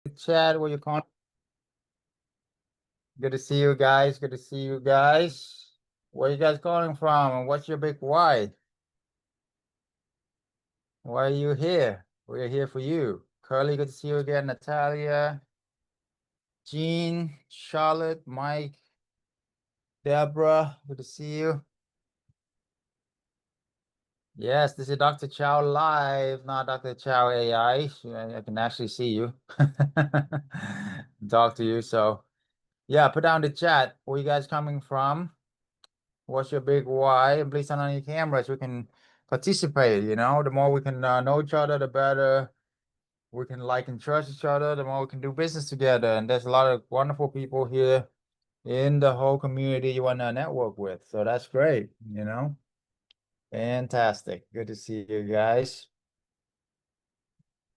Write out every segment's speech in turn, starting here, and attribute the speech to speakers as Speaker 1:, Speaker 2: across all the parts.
Speaker 1: Chat, where you calling? Good to see you guys. Good to see you guys. Where you guys calling from? And what's your big why? Why are you here? We're here for you. Curly, good to see you again. Natalia, Jean, Charlotte, Mike, Deborah, good to see you. Yes, this is Dr. Chow live, not Dr. Chow AI. I can actually see you. Talk to you. So yeah, put down the chat. Where you guys coming from? What's your big why? And please turn on your cameras. We can participate, The more we can know each other, the better we can like and trust each other, the more we can do business together. And there's a lot of wonderful people here in the whole community you want to network with. So that's great. Fantastic. Good to see you guys.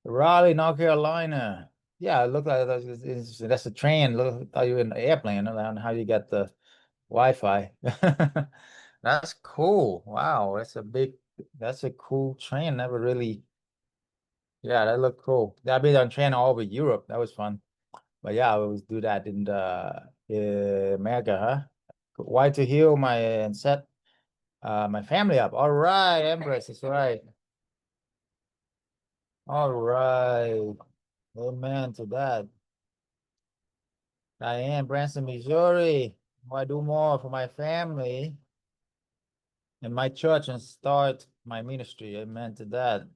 Speaker 1: Raleigh, North Carolina. Yeah, it looked like that's a train. Look, thought you were in an airplane. I don't know how you got the Wi-Fi. That's cool. Wow, that's a cool train. Never really, yeah, that looked cool. I've been on train all over Europe. That was fun. But yeah, I always do that in the America, huh? Why to heal my and set my family up. All right, Empress, that's right. All right. Amen to that. Diane, Branson, Missouri. I do more for my family and my church and start my ministry. Amen to that.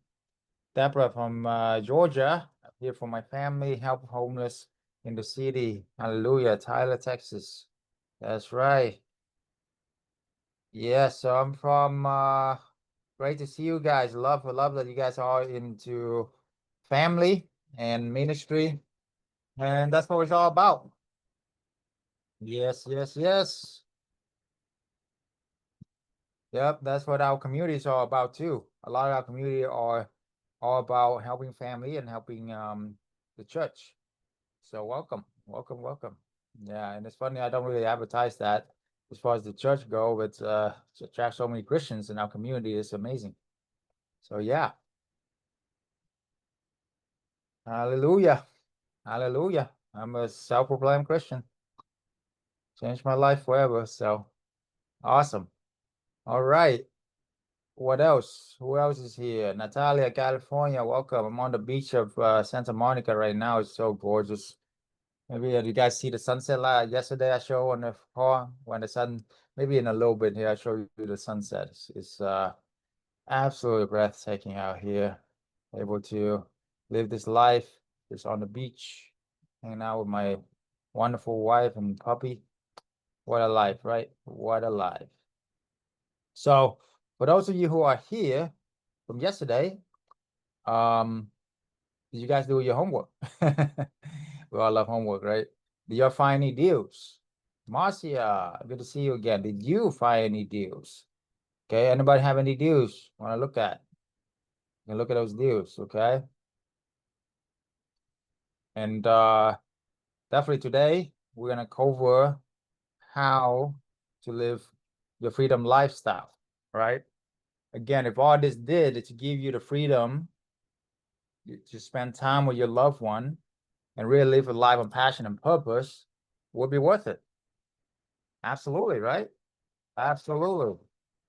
Speaker 1: Deborah from Georgia, I'm here for my family, help homeless in the city. Hallelujah. Tyler, Texas. That's right. Yeah, so I'm from great to see you guys. Love that you guys are into family and ministry. And that's what it's all about. Yes, yes, yes. Yep, that's what our community is all about too. A lot of our community are all about helping family and helping the church. So welcome, welcome, welcome. Yeah, and it's funny, I don't really advertise that as far as the church go, but to attract so many Christians in our community is amazing. So yeah, hallelujah, hallelujah. I'm a self-proclaimed Christian. Changed my life forever. So awesome. All right. What else? Who else is here? Natalia, California. Welcome. I'm on the beach of Santa Monica right now. It's so gorgeous. Maybe you guys see the sunset light yesterday. I show on the car when the sun, maybe in a little bit here, I show you the sunset. It's absolutely breathtaking out here. Able to live this life just on the beach, hanging out with my wonderful wife and puppy. What a life, right? What a life. So, for those of you who are here from yesterday, um, did you guys do your homework? We all love homework, right? Did you find any deals? Marcia, good to see you again. Did you find any deals? Okay, anybody have any deals want to look at? You can look at those deals, okay? And definitely today we're gonna cover how to live the freedom lifestyle, right? Again, if all this did is to give you the freedom to spend time with your loved one and really live a life of passion and purpose, would be worth it. Absolutely, right? Absolutely.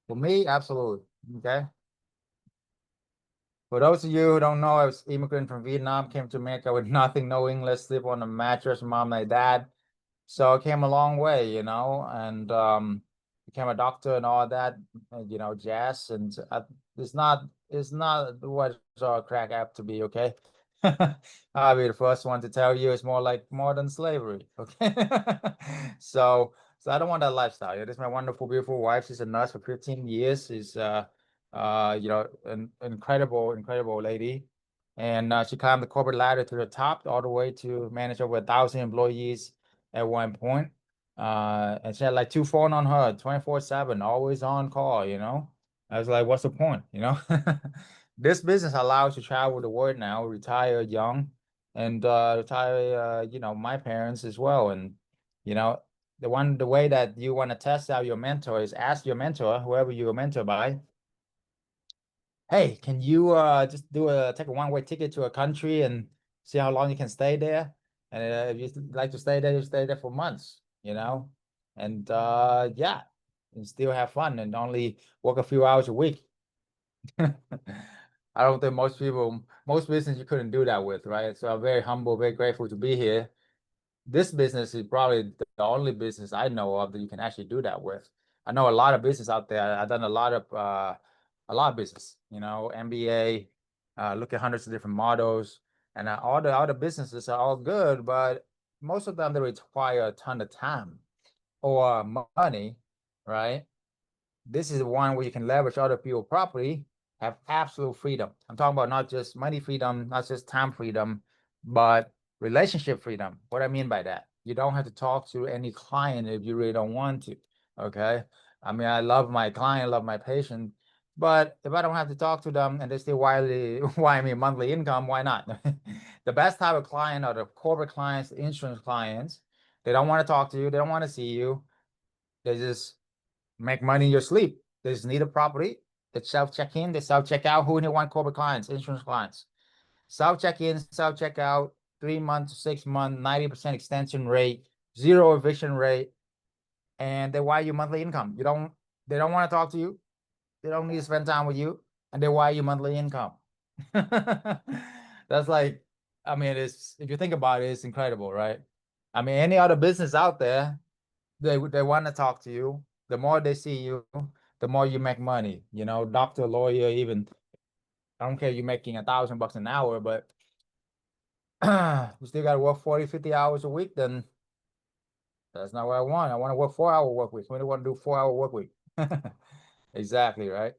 Speaker 1: For me, absolutely. Okay. For those of you who don't know, I was immigrant from Vietnam, came to America with nothing, no English, sleep on a mattress, mom, my dad. So I came a long way, and became a doctor and all that, jazz. And it's not what crack app to be, okay? I'll be the first one to tell you it's more like modern slavery, okay? So I don't want that lifestyle. Yeah, this is my wonderful, beautiful wife. She's a nurse for 15 years. She's an incredible, incredible lady. And she climbed the corporate ladder to the top, all the way to manage over 1,000 employees at one point. And she had like two phone on her, 24/7, always on call. I was like, what's the point? This business allows you to travel the world now, retire young, and retire, my parents as well. And, you know, the way that you want to test out your mentor is ask your mentor, whoever you're mentored by, hey, can you just take a one-way ticket to a country and see how long you can stay there. And if you like to stay there, you stay there for months, you know, and yeah, and still have fun and only work a few hours a week. I don't think most business you couldn't do that with, right? So I'm very humble, very grateful to be here. This business is probably the only business I know of that you can actually do that with. I know a lot of business out there. I've done a lot of business, you know, MBA, look at hundreds of different models, and all the other businesses are all good, but most of them they require a ton of time or money, right? This is the one where you can leverage other people's property, have absolute freedom. I'm talking about not just money freedom, not just time freedom, but relationship freedom. What I mean by that, you don't have to talk to any client if you really don't want to. Okay. I mean, I love my client, love my patient, but if I don't have to talk to them and they still wire me monthly income, why not? The best type of client are the corporate clients, insurance clients. They don't want to talk to you, they don't want to see you. They just make money in your sleep. They just need a property. They self-check in, they self-check out. Who in here want corporate clients, insurance clients? Self-check in, self-check out, 3 months, 6 months, 90% extension rate, zero eviction rate, and they wire you monthly income. They don't want to talk to you. They don't need to spend time with you, and they wire you monthly income. That's like, I mean, it's if you think about it, it's incredible, right? I mean, any other business out there, they want to talk to you. The more they see you, the more you make money. You know, doctor, lawyer, even I don't care if you're making $1,000 an hour, but you still got to work 40, 50 hours a week, then that's not what I want. I want to work 4 hour work week. We don't want to do 4 hour work week. Exactly, right?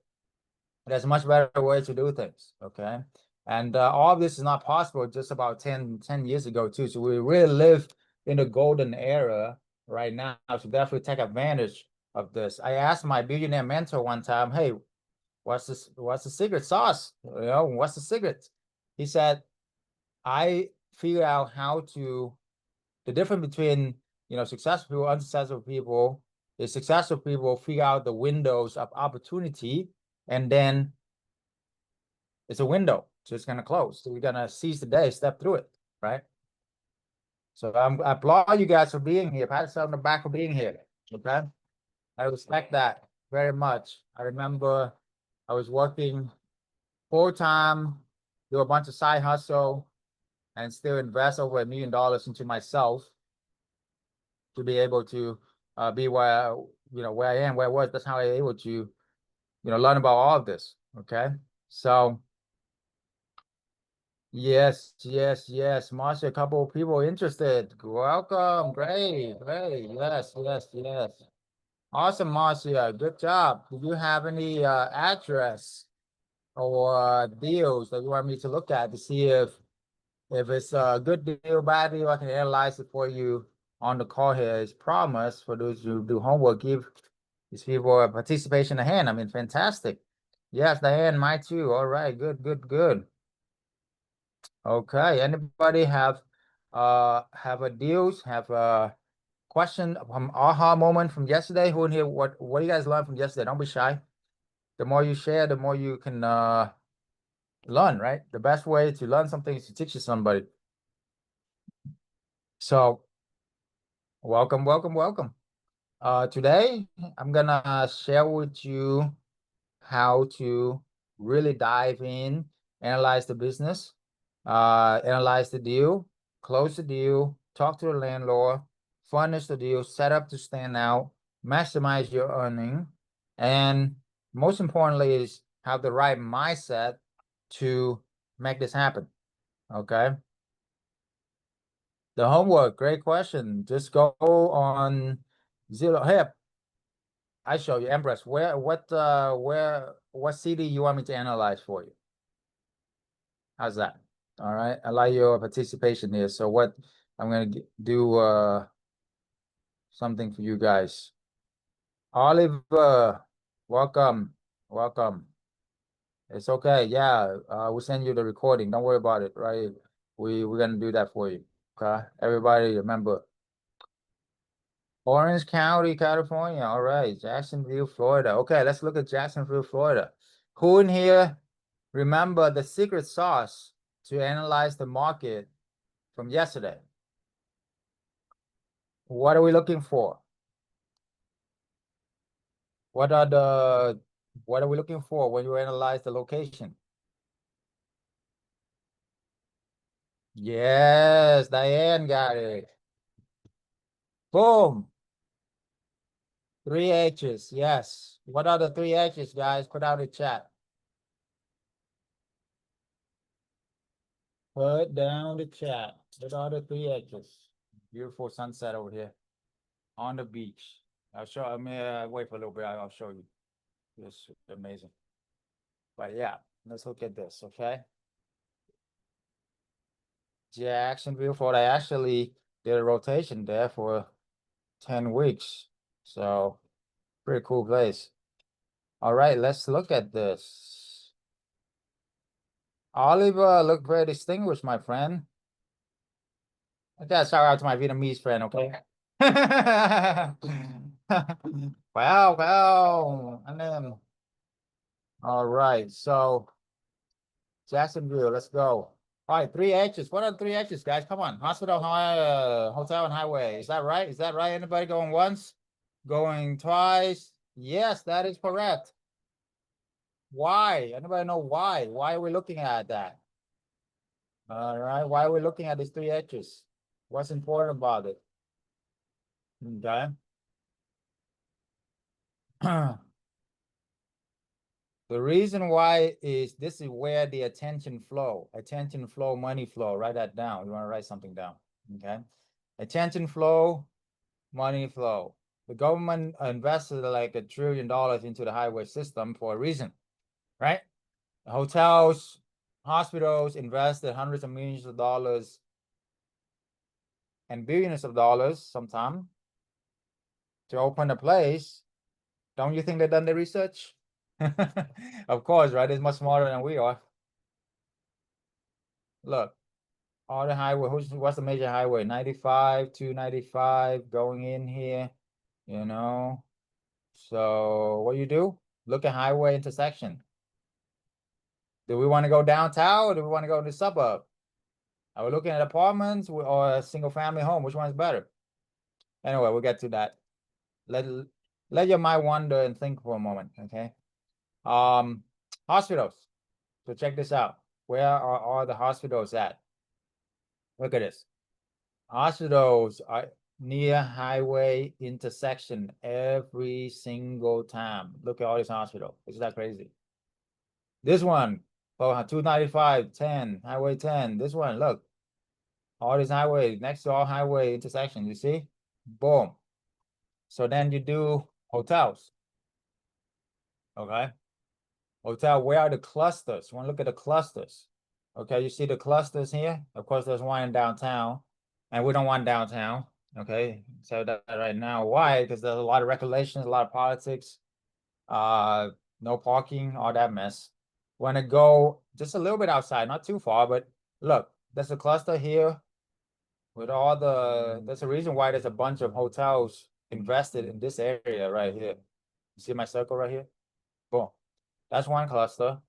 Speaker 1: There's a much better way to do things, okay? And all of this is not possible just about 10 years ago, too. So we really live in the golden era right now. So definitely take advantage of this. I asked my billionaire mentor one time, hey, what's the secret sauce? You know, what's the secret? He said, I figure out how to the difference between successful people, unsuccessful people is successful people figure out the windows of opportunity, and then it's a window, so it's gonna close. So we're gonna seize the day, step through it, right? So I applaud you guys for being here. Pat yourself on the back for being here. Okay, I respect that very much. I remember I was working full time, do a bunch of side hustle, and still invest over $1 million into myself to be able to be where I am, where I was. That's how I was able to learn about all of this. Okay, so yes, yes, yes, Marcia, a couple of people interested. Welcome, great, great, yes, yes, yes. Awesome, Marcia, good job. Do you have any address or deals that you want me to look at to see if it's a good deal, bad deal? I can analyze it for you on the call here. As promised, for those who do homework, give these people a participation a hand. I mean, fantastic. Yes, Diane, mine too. All right, good, good, good. Okay, anybody have a deals, have a question from aha moment from yesterday? Who in here, what do you guys learn from yesterday? Don't be shy. The more you share, the more you can learn, right? The best way to learn something is to teach it somebody. So welcome, welcome, welcome. Today I'm gonna share with you how to really dive in, analyze the business, analyze the deal, close the deal, talk to the landlord, furnish the deal, set up to stand out, maximize your earning, and most importantly is have the right mindset to make this happen. Okay. The homework, great question. Just go on Zillow. Hey, I show you Empress. What city you want me to analyze for you? How's that? All right. I like your participation here. So what I'm gonna do something for you guys. Oliver, welcome, welcome. It's okay. Yeah, we'll send you the recording. Don't worry about it, right? We're gonna do that for you. Okay. Everybody remember. Orange County, California. All right. Jacksonville, Florida. Okay, let's look at Jacksonville, Florida. Who in here remember the secret sauce to analyze the market from yesterday. What are we looking for? What are we looking for when you analyze the location? Yes, Diane got it. Boom. 3 H's. Yes. What are the 3 H's, guys? Put out a chat. Put down the chat. What are the 3 H's? Beautiful sunset over here on the beach. I'll show. I mean, wait for a little bit. I'll show you. It's amazing. But yeah, let's look at this. Okay. Jacksonville, Florida. I actually did a rotation there for 10 weeks. So pretty cool place. All right, let's look at this. Oliver looked very distinguished, my friend. I gotta shout out to my Vietnamese friend, okay? Wow, wow. And then, all right, so Jacksonville, let's go. All right, 3 H's. What are the 3 H's, guys? Come on. Hospital, hotel, and highway. Is that right? Is that right? Anybody going once? Going twice? Yes, that is correct. Why? Anybody know why? Why are we looking at that? All right. Why are we looking at these 3 H's? What's important about it? Okay. The reason why is this is where the attention flow, money flow. Write that down. You want to write something down. Okay. Attention flow, money flow. The government invested like $1 trillion into the highway system for a reason, right? Hotels, hospitals invested hundreds of millions of dollars and billions of dollars sometimes to open a place. Don't you think they've done the research? Of course, right? It's much smarter than we are. Look, all the highway, what's the major highway? 95, 295 going in here, you know. So what you do? Look at highway intersection. Do we want to go downtown or do we want to go to the suburb? Are we looking at apartments or a single family home? Which one's better? Anyway, we'll get to that. Let your mind wander and think for a moment, okay? Hospitals. So check this out. Where are all the hospitals at? Look at this. Hospitals are near highway intersection every single time. Look at all these hospitals. Isn't that crazy? This one, oh, 295, 10, highway 10. This one, look, all these highways next to all highway intersections. You see? Boom. So then you do hotels. Okay. Hotel, where are the clusters? You want to look at the clusters. Okay, you see the clusters here? Of course, there's one in downtown, and we don't want downtown. Okay, so that right now. Why? Because there's a lot of regulations, a lot of politics, no parking, all that mess. Want to go just a little bit outside, not too far, but look, there's a cluster here with all there's a reason why there's a bunch of hotels invested in this area right here. You see my circle right here? Boom. That's one cluster.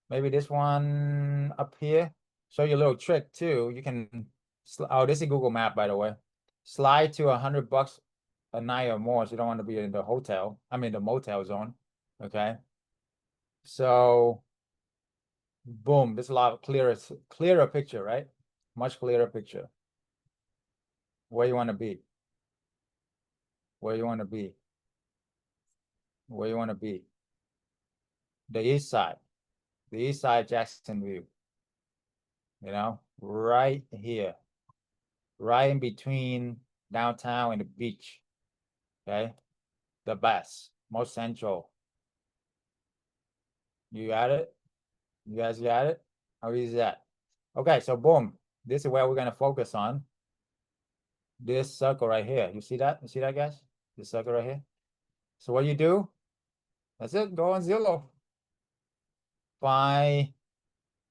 Speaker 1: Maybe this one up here. Show you a little trick too. You can, oh, this is Google Map, by the way. Slide to $100 a night or more, so you don't want to be in the hotel. I mean the motel zone. Okay. So boom, this is a lot of clearer picture, right? Much clearer picture. Where you want to be. Where you want to be. Where you want to be. The east side. The east side Jacksonville. You know, right here. Right in between downtown and the beach. Okay. The best. Most central. You got it? You guys got it? How easy is that? Okay, so boom. This is where we're gonna focus on. This circle right here. You see that? You see that, guys? This circle right here. So what you do? That's it. Go on Zillow. Find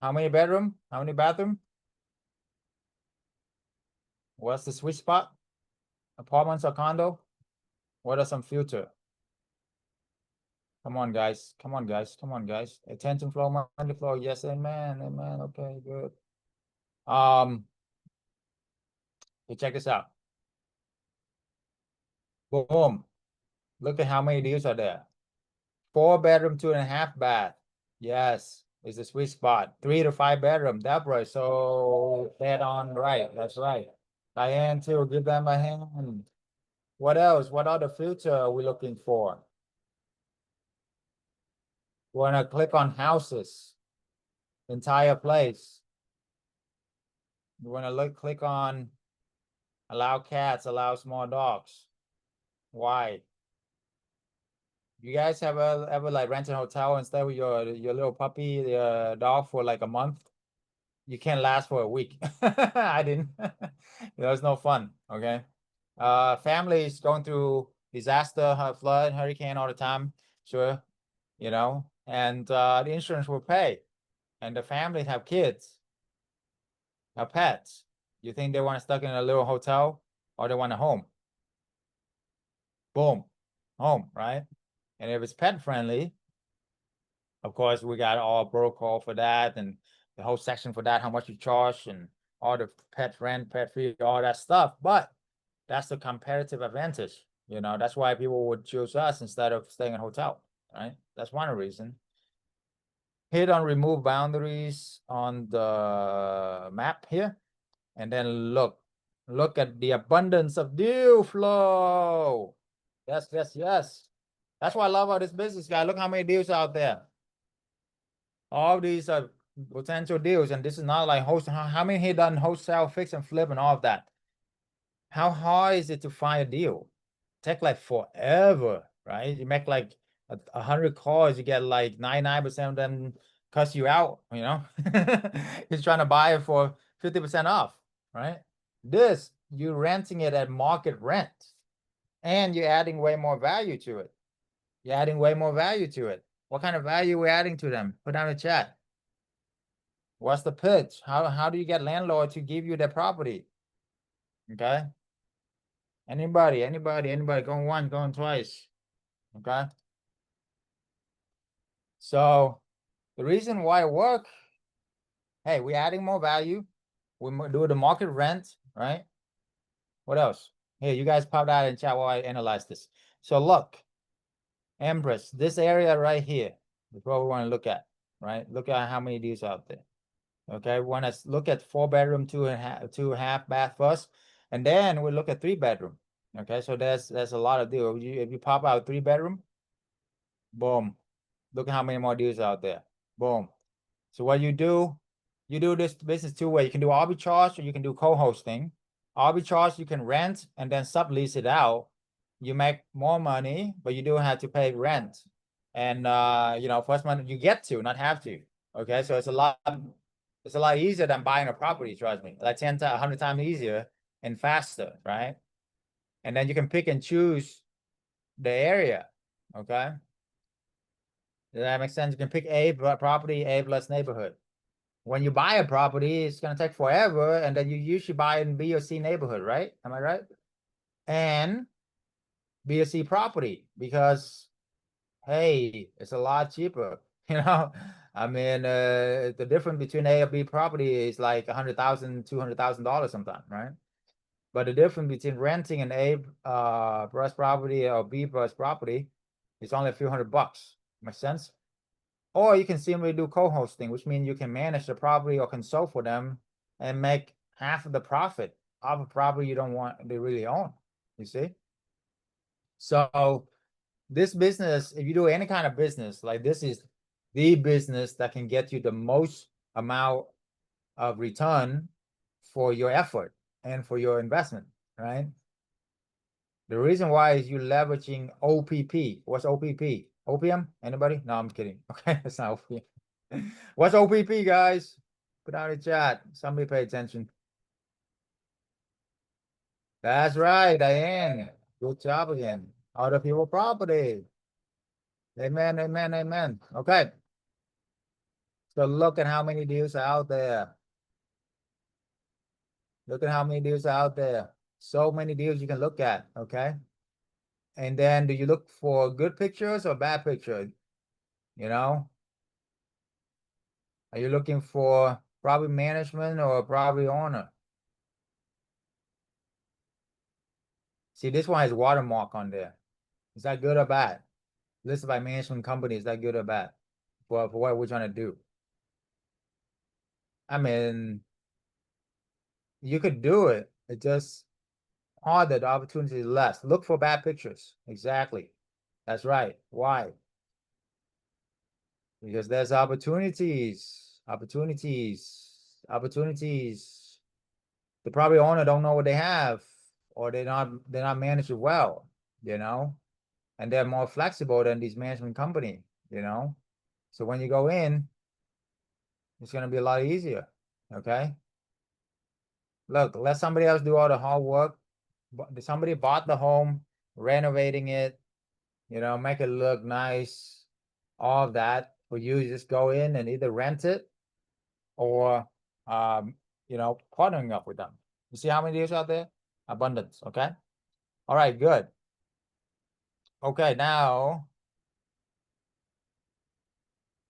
Speaker 1: how many bedroom? How many bathroom? What's the sweet spot? Apartments or condo? What are some future? Come on, guys. Come on, guys. Come on, guys. Attention flow, money flow. Yes, amen. Amen. Okay, good. So check this out. Boom. Look at how many deals are there. 4 bedroom, 2.5 bath. Yes, is the sweet spot. 3 to 5 bedroom. Deborah, so dead on right. That's right. Diane too. Give them a hand. What else? What other future are we looking for? We're gonna click on houses, entire place. You want to click on allow cats, allow small dogs. Why? You guys have ever like rent a hotel and stay with your little puppy, the dog for like a month? You can't last for a week. I didn't. It was no fun. Okay. Families going through disaster, flood, hurricane all the time. Sure, and the insurance will pay, and the families have kids, have pets. You think they want to stuck in a little hotel or they want a home? Boom, home, right? And if it's pet friendly, of course, we got all protocol for that and the whole section for that, how much you charge and all the pet rent, pet fee, all that stuff. But that's the comparative advantage. That's why people would choose us instead of staying in a hotel, right? That's one reason. Hit on remove boundaries on the map here, and then look at the abundance of deal flow. Yes, yes, yes. That's what I love about this business, guy. Look how many deals out there. All these are potential deals, and this is not like host. How many he done wholesale, fix and flip, and all of that? How hard is it to find a deal? Take like forever, right? You make like 100 calls, you get like 99% of them cuss you out. He's trying to buy it for 50% off, right? This, you renting it at market rent, and you're adding way more value to it. You're adding way more value to it. What kind of value we're adding to them? Put down in the chat. What's the pitch? How do you get landlord to give you their property? Okay. Anybody, going once, going twice. Okay. So the reason why it work, hey, we're adding more value. We do the market rent, right? What else? Here, you guys pop that in chat while I analyze this. So look, Empress, this area right here is what we want to look at, right? Look at how many deals out there. Okay, we want to look at 4 bedroom, 2.5 bath first, and then we look at 3 bedroom. Okay, so there's a lot of deals. If you pop out 3 bedroom, boom, look at how many more deals out there. Boom. So what you do this business two ways. You can do arbitrage or you can do co-hosting. Arbitrage, you can rent and then sublease it out. You make more money, but you do have to pay rent. And first month you get to, not have to. Okay, so it's a lot easier than buying a property, trust me. Like 10 to 100 times easier and faster, right? And then you can pick and choose the area. Okay. Does that make sense? You can pick A property, A plus neighborhood. When you buy a property, it's gonna take forever, and then you usually buy in B or C neighborhood, right? Am I right? And B or C property, because hey, it's a lot cheaper. I mean, the difference between A or B property is like $100,000, $200,000 sometimes, right? But the difference between renting an A plus property or B plus property is only a few $100. Make sense? Or you can simply do co-hosting, which means you can manage the property or consult for them and make half of the profit of a property you don't want to really own. You see? So this business, if you do any kind of business, like this is the business that can get you the most amount of return for your effort and for your investment, right? The reason why is you leveraging OPP. What's OPP? Opium? Anybody? No, I'm kidding. Okay, it's not opium. What's OPP, guys? Put out in the chat. Somebody pay attention. That's right, Diane. Good job again. Other people property. Amen, amen, amen. Okay. So look at how many deals are out there. Look at how many deals are out there. So many deals you can look at, okay? And then do you look for good pictures or bad pictures? You know? Are you looking for property management or property owner? See, this one has watermark on there. Is that good or bad? Listed by management company, is that good or bad? For what we're trying to do. I mean, you could do it. It just harder, the opportunity is less. Look for bad pictures. Exactly. That's right. Why? Because there's opportunities, opportunities. The property owner don't know what they have, or they're not managed well, you know, and they're more flexible than these management company, you know. So when you go in, it's gonna be a lot easier. Okay. Look, let somebody else do all the hard work. Somebody bought the home, renovating it, make it look nice, all of that. For you, just go in and either rent it or partnering up with them. You see how many deals out there? Abundance. Okay. All right, good. Okay, now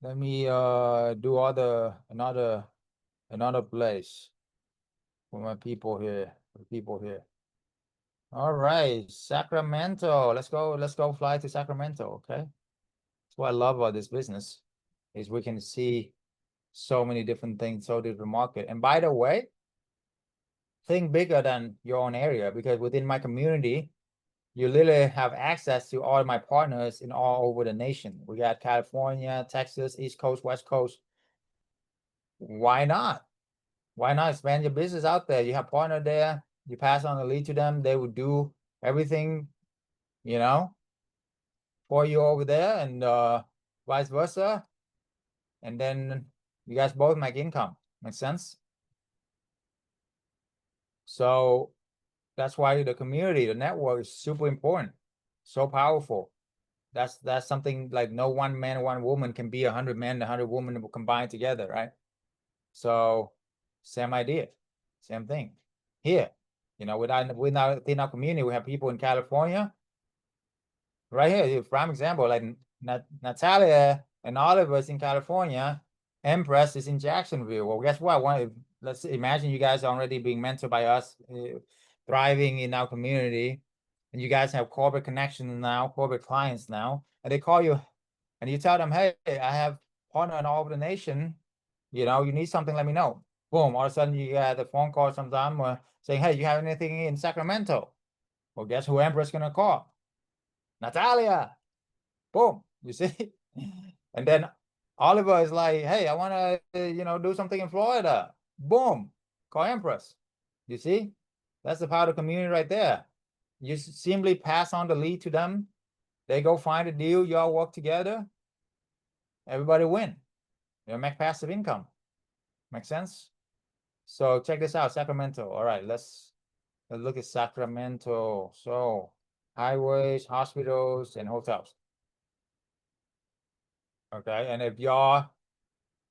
Speaker 1: let me do another place for my people here. For people here. All right, Sacramento. Let's go fly to Sacramento. Okay. That's what I love about this business is we can see so many different things, so different market. And by the way, think bigger than your own area, because within my community, you literally have access to all my partners in all over the nation. We got California, Texas, East Coast, West Coast. Why not? Why not expand your business out there? You have partner there, you pass on the lead to them, they would do everything, you know, for you over there, and vice versa. And then you guys both make income. Make sense? So that's why the community, the network is super important, so powerful. That's something like no one man, one woman can be 100 men, 100 women combined together, right? So same idea, same thing. Here, within our community, we have people in California, right here. Prime example, like Natalia and Oliver's in California, Empress is in Jacksonville. Well, guess what? Let's imagine you guys are already being mentored by us, thriving in our community, and you guys have corporate connections now, corporate clients now, and they call you and you tell them, hey, I have partner in all over the nation. You need something, let me know. Boom, all of a sudden you get a phone call sometime saying, hey, you have anything in Sacramento? Well, guess who Empress gonna call? Natalia. Boom, you see? And then Oliver is like, hey, I want to, do something in Florida. Boom, call Empress. You see? That's the power of the community right there. You simply pass on the lead to them. They go find a deal. Y'all work together. Everybody win. Make passive income. Make sense? So check this out, Sacramento. All right, let's look at Sacramento. So highways, hospitals, and hotels. Okay, and if y'all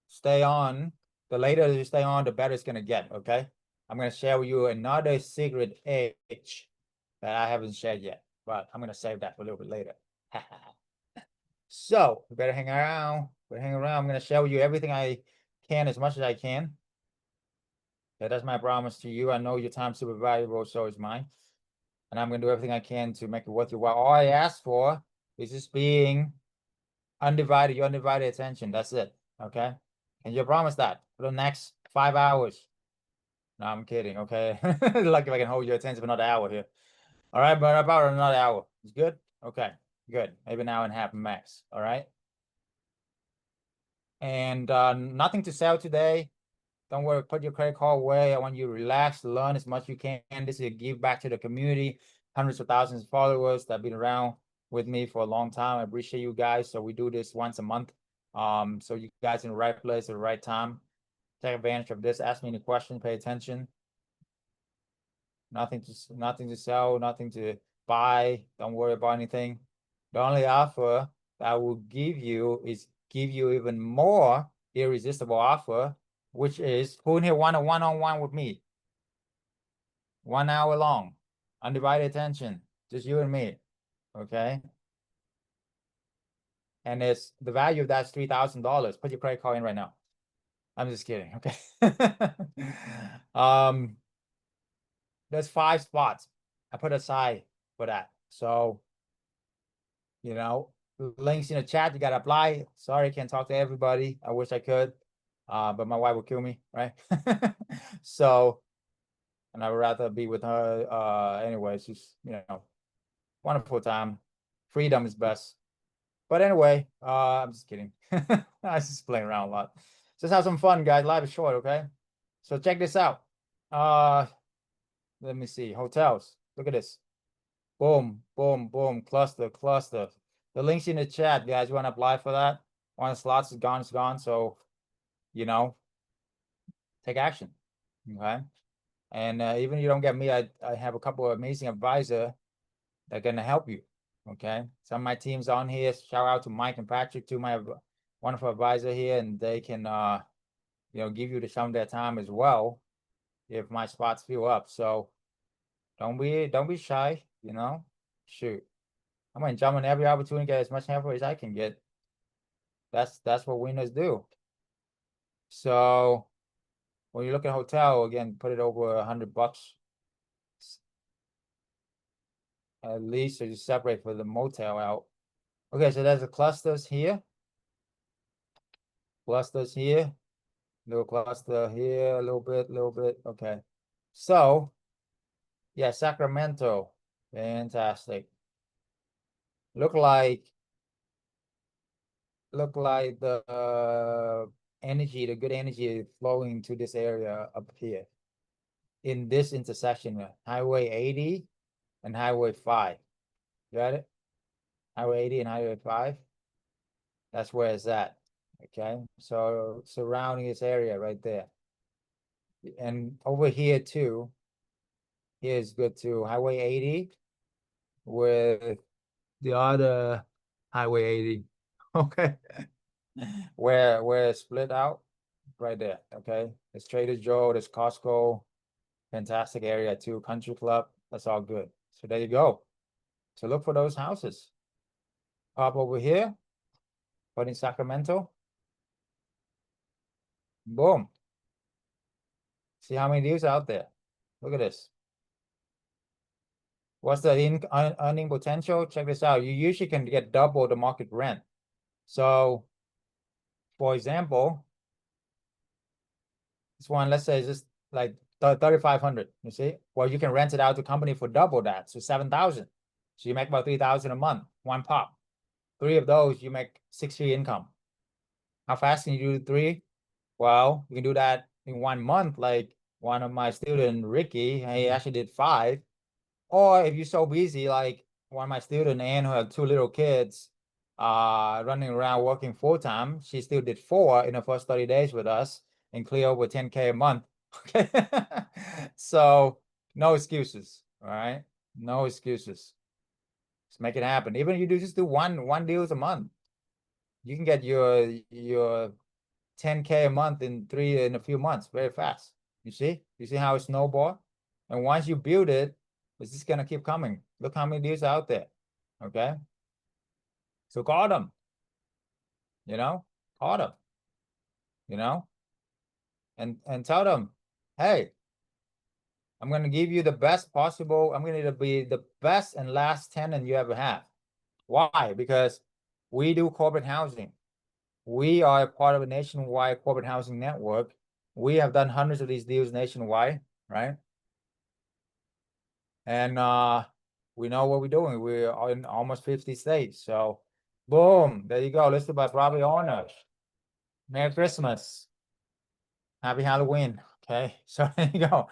Speaker 1: stay on, the later you stay on, the better it's gonna get. Okay, I'm gonna share with you another secret edge that I haven't shared yet, but I'm gonna save that for a little bit later. So we better hang around. Better hang around. I'm gonna share with you everything I can, as much as I can. That's my promise to you. I know your time's super valuable, so is mine. And I'm gonna do everything I can to make it worth your while. All I ask for is just being your undivided attention. That's it. Okay. Can you promise that for the next 5 hours? No, I'm kidding. Okay. Like if I can hold your attention for another hour here. All right, but about another hour. It's good? Okay, good. Maybe an hour and a half max. All right. And nothing to sell today. Don't worry, put your credit card away. I want you to relax, learn as much as you can. This is a give back to the community. Hundreds of thousands of followers that have been around with me for a long time. I appreciate you guys. So we do this once a month. So you guys in the right place at the right time. Take advantage of this. Ask me any questions, pay attention. Nothing to sell, nothing to buy. Don't worry about anything. The only offer that I will give you is give you even more irresistible offer, which is who in here want a one-on-one with me? 1 hour long, undivided attention, just you and me. Okay. And it's the value of that's $3,000. Put your credit card in right now. I'm just kidding. Okay. There's 5 spots I put aside for that. So, you know, links in the chat, you gotta apply. Sorry, can't talk to everybody. I wish I could. But my wife would kill me, right? So, and I would rather be with her. Anyway, she's, wonderful time. Freedom is best. But anyway, I'm just kidding. I was just playing around a lot. Just have some fun, guys. Life is short, okay? So check this out. Let me see. Hotels. Look at this. Boom, boom, boom. Cluster, cluster. The link's in the chat, guys. You want to apply for that? One of the slots is gone, it's gone. So, take action. Okay. And even if you don't get me, I have a couple of amazing advisors that are gonna help you. Okay. Some of my team's on here. Shout out to Mike and Patrick, to my wonderful advisor here, and they can give you some of their time as well if my spots fill up. So don't be shy, Shoot. I'm gonna jump on every opportunity, get as much info as I can get. That's what winners do. So when you look at hotel, again, put it over $100 at least, so you separate for the motel out. Okay, so there's the clusters here, little cluster here, a little bit. Okay, so yeah, Sacramento, fantastic. Look like the energy, the good energy is flowing to this area up here in this intersection, Highway 80 and Highway 5. Got it? Highway 80 and Highway 5. That's where it's at. Okay, so surrounding this area right there. And over here too, here's good too. Highway 80 with the other Highway 80. Okay. Where it's split out right there. Okay. There's Trader Joe, there's Costco, fantastic area too, country club. That's all good. So there you go. So look for those houses. Pop over here, put in Sacramento. Boom. See how many deals out there. Look at this. What's the earning potential? Check this out. You usually can get double the market rent. So, for example, this one, let's say, is just like 3,500. You see, well, you can rent it out to company for double that, so 7,000. So you make about 3,000 a month, one pop. 3 of those, you make 6 figure income. How fast can you do 3? Well, you can do that in 1 month. Like one of my student, Ricky, he actually did 5. Or if you're so busy, like one of my students, Anne, who had 2 little kids, running around working full-time, she still did 4 in the first 30 days with us and clear over 10K a month. Okay. So no excuses. All right. No excuses. Just make it happen. Even if you just do one deals a month, you can get your 10K a month in a few months very fast. You see how it snowball? And once you build it, it's just gonna keep coming. Look how many deals out there. Okay. So call them, call them, you know, and tell them, hey, I'm gonna give you the best possible. I'm gonna be the best and last tenant you ever have. Why? Because we do corporate housing. We are a part of a nationwide corporate housing network. We have done hundreds of these deals nationwide, right? And we know what we're doing. We're in almost 50 states. So boom, there you go. Listed by property owners. Merry Christmas. Happy Halloween. Okay. So there you go.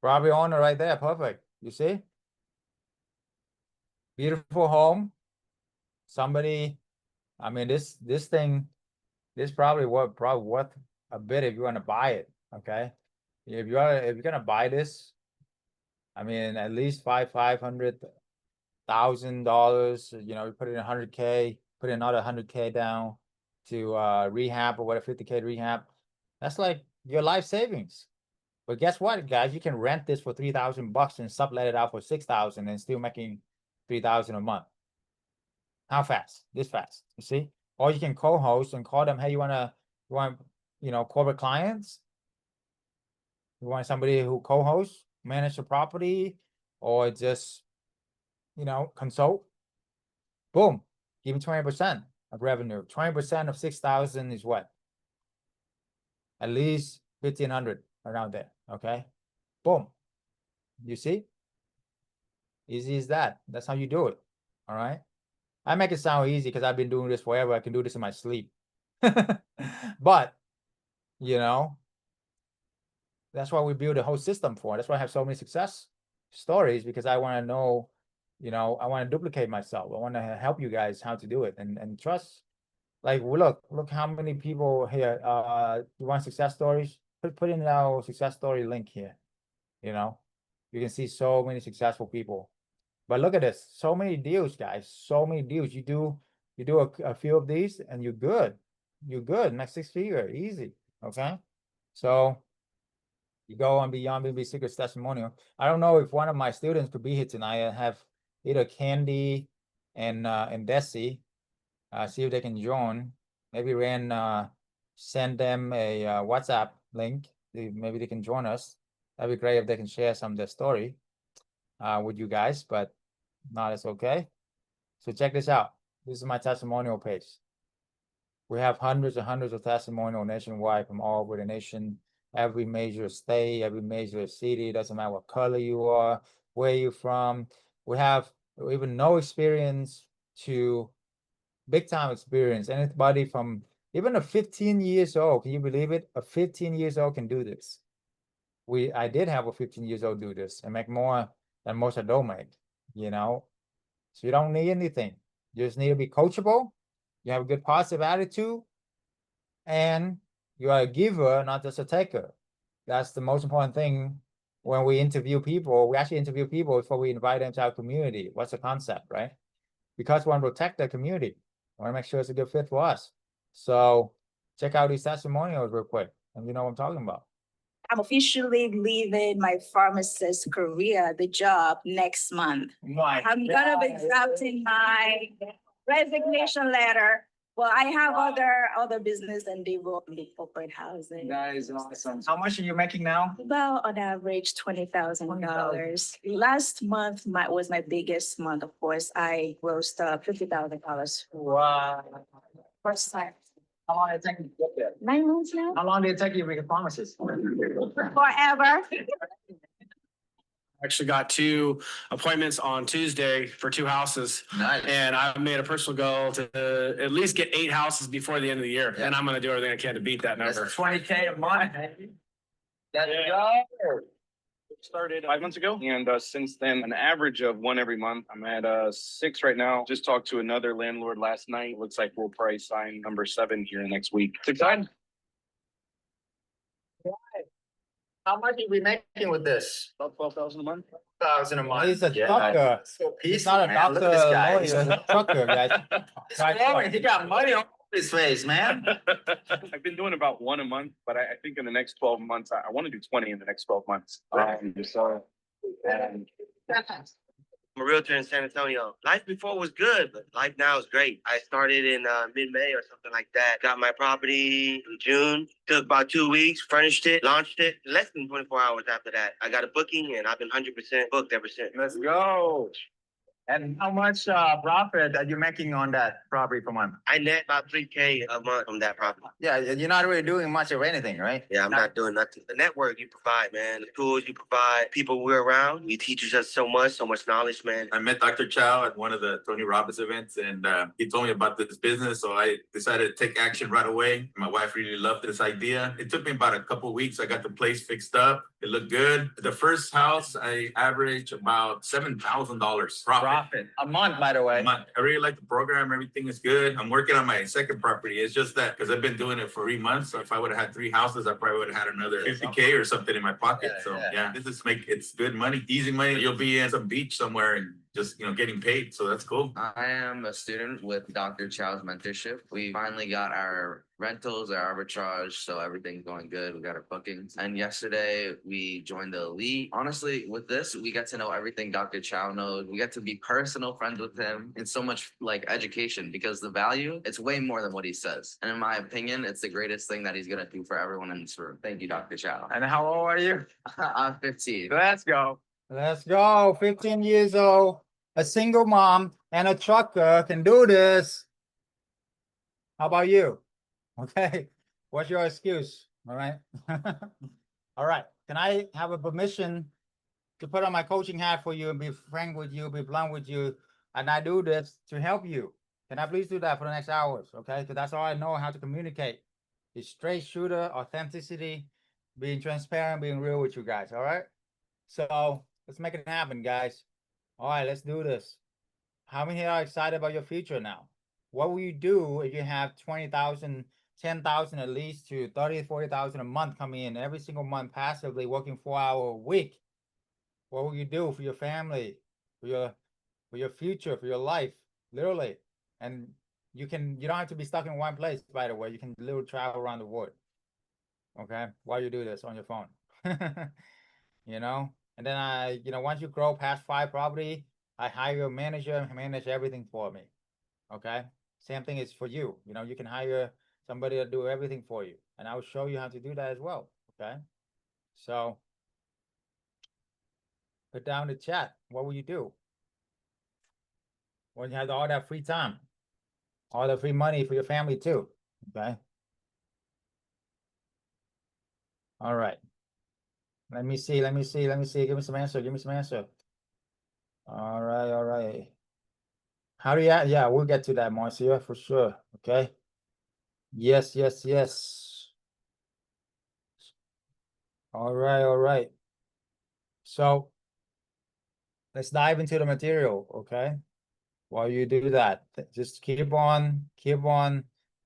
Speaker 1: Property owner right there. Perfect. You see? Beautiful home. Somebody, I mean, this thing, this probably worth a bit if you want to buy it. Okay. If you're gonna buy this, I mean, at least $500,000, you put in 100K, put in another 100K down to rehab or whatever, 50K rehab. That's like your life savings. But guess what, guys? You can rent this for $3,000 and sublet it out for 6,000 and still making 3,000 a month. How fast? This fast, you see? Or you can co-host and call them, hey, you want, corporate clients? You want somebody who co-hosts, manage the property, or just consult. Boom, give me 20% of revenue. 20% of 6,000 is what? At least 1,500 around there. Okay, boom. You see, easy as that. That's how you do it. All right. I make it sound easy because I've been doing this forever. I can do this in my sleep. But that's why we build a whole system for. That's why I have so many success stories, because I want to know, I want to duplicate myself. I want to help you guys how to do it, and trust. Like, look how many people here. You want success stories? Put in our success story link here. You can see so many successful people. But look at this, so many deals, guys. So many deals. You do a few of these, and you're good. You're good. Next 6-figure, easy. Okay, so you go on Beyond BB Secrets testimonial. I don't know if one of my students could be here tonight. I have either Candy and Desi. See if they can join. Maybe send them a WhatsApp link. Maybe they can join us. That'd be great if they can share some of their story with you guys, but not, it's okay. So check this out. This is my testimonial page. We have hundreds and hundreds of testimonials nationwide from all over the nation, every major state, every major city. Doesn't matter what color you are, where you're from. We have even no experience to big time experience. Anybody from even a 15 years old, can you believe it? A 15 years old can do this. I did have a 15 years old do this and make more than most adult make, So you don't need anything. You just need to be coachable. You have a good positive attitude, and you are a giver, not just a taker. That's the most important thing when we interview people. We actually interview people before we invite them to our community. What's the concept, right? Because we want to protect the community. We want to make sure it's a good fit for us. So check out these testimonials real quick, and you know what I'm talking about.
Speaker 2: I'm officially leaving my pharmacist career, the job, next month. I'm gonna be drafting my resignation letter. Well, I have other business, and they will be corporate housing.
Speaker 1: That is awesome. How much are you making now?
Speaker 2: About on average $20,000. Last month was my biggest month. Of course, I grossed $50,000.
Speaker 1: Wow.
Speaker 2: First time.
Speaker 1: How long did it take you to get there?
Speaker 2: 9 months now.
Speaker 1: How long did it take you to become a pharmacist?
Speaker 2: Forever.
Speaker 3: Actually got 2 appointments on Tuesday for 2 houses.
Speaker 1: Nice.
Speaker 3: And I've made a personal goal to at least get 8 houses before the end of the year. Yeah. And I'm going to do everything I can to beat that number.
Speaker 1: That's $20K a month.
Speaker 3: Let's go. Started 5 months ago, and since then, an average of 1 every month. I'm at 6 right now. Just talked to another landlord last night. Looks like we'll probably sign number 7 here next week. It's exciting.
Speaker 1: How much are we making with this?
Speaker 3: About 12,000 a month.
Speaker 1: 1,000 a month. He's a trucker. So he's not a doctor. Look at this guy. He's a trucker, guys. He got money on his face, man.
Speaker 3: I've been doing about 1 a month, but I think in the next 12 months, I want to do 20 in the next 12 months.
Speaker 4: I'm a realtor in San Antonio. Life before was good, but life now is great. I started in mid-May or something like that. Got my property in June. Took about 2 weeks, furnished it, launched it. Less than 24 hours after that, I got a booking, and I've been 100% booked ever since.
Speaker 1: Let's go. And how much profit are you making on that property per month?
Speaker 4: I net about $3K a month from that property.
Speaker 1: Yeah, you're not really doing much of anything, right?
Speaker 4: Yeah, I'm not doing nothing. The network you provide, man. The tools you provide, people we're around. You teach us so much knowledge, man.
Speaker 5: I met Dr. Chau at one of the Tony Robbins events, and he told me about this business, so I decided to take action right away. My wife really loved this idea. It took me about a couple of weeks. I got the place fixed up. It looked good. The first house, I averaged about $7,000 profit.
Speaker 1: A month, by the way.
Speaker 5: A month. I really like the program. Everything is good. I'm working on my second property. It's just that because I've been doing it for 3 months. So if I would have had 3 houses, I probably would have had another 50K or something in my pocket. It's good money, easy money. You'll be in some beach somewhere and just, getting paid. So that's cool.
Speaker 6: I am a student with Dr. Chau's mentorship. We finally got our rentals, our arbitrage, so everything's going good. We got our bookings. And yesterday we joined the elite. Honestly, with this, we get to know everything Dr. Chau knows. We get to be personal friends with him in so much education, because the value, it's way more than what he says. And in my opinion, it's the greatest thing that he's gonna do for everyone in this room. Thank you, Dr. Chau.
Speaker 1: And how old are you?
Speaker 6: I'm 15.
Speaker 1: Let's go. Let's go. 15 years old. a single mom and a trucker can do this. How about you? Okay, what's your excuse? All right. All right, can I have a permission to put on my coaching hat for you and be frank with you, be blunt with you, and I do this to help you? Can I please do that for the next hours? Okay, because that's all I know how to communicate. It's straight shooter, authenticity, being transparent, being real with you guys. All right. So let's make it happen, guys. All right, let's do this. How many are excited about your future now? What will you do if you have 20,000, 10,000 at least to 30, 40,000 a month coming in every single month passively working 4 hour a week? What will you do for your family, for your future, for your life, literally? And you don't have to be stuck in one place, by the way. You can literally travel around the world. Okay, while you do this on your phone. You know, and then once you grow past 5 property, I hire a manager and manage everything for me. Okay, same thing is for you. You can hire somebody to do everything for you, and I will show you how to do that as well. Okay, so put down the chat. What will you do when you have all that free time, all the free money for your family too? Okay. All right. Let me see. Give me some answer. All right. All right. How do you, yeah, we'll get to that, Marcia, for sure. Okay. Yes, yes, yes. All right, all right. So let's dive into the material, okay? While you do that, just keep on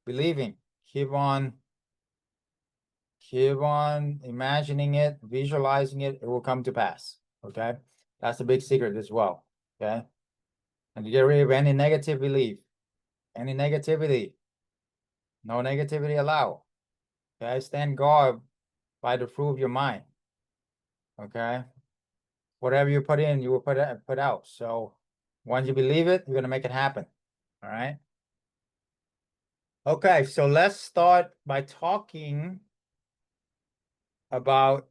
Speaker 1: believing, keep on imagining it, visualizing it, it will come to pass, okay? That's a big secret as well, okay? And to get rid of any negative belief, any negativity, no negativity allowed, okay? Stand guard by the fruit of your mind, okay? Whatever you put in, you will put out. So once you believe it, you're gonna make it happen. All right. Okay, so let's start by talking about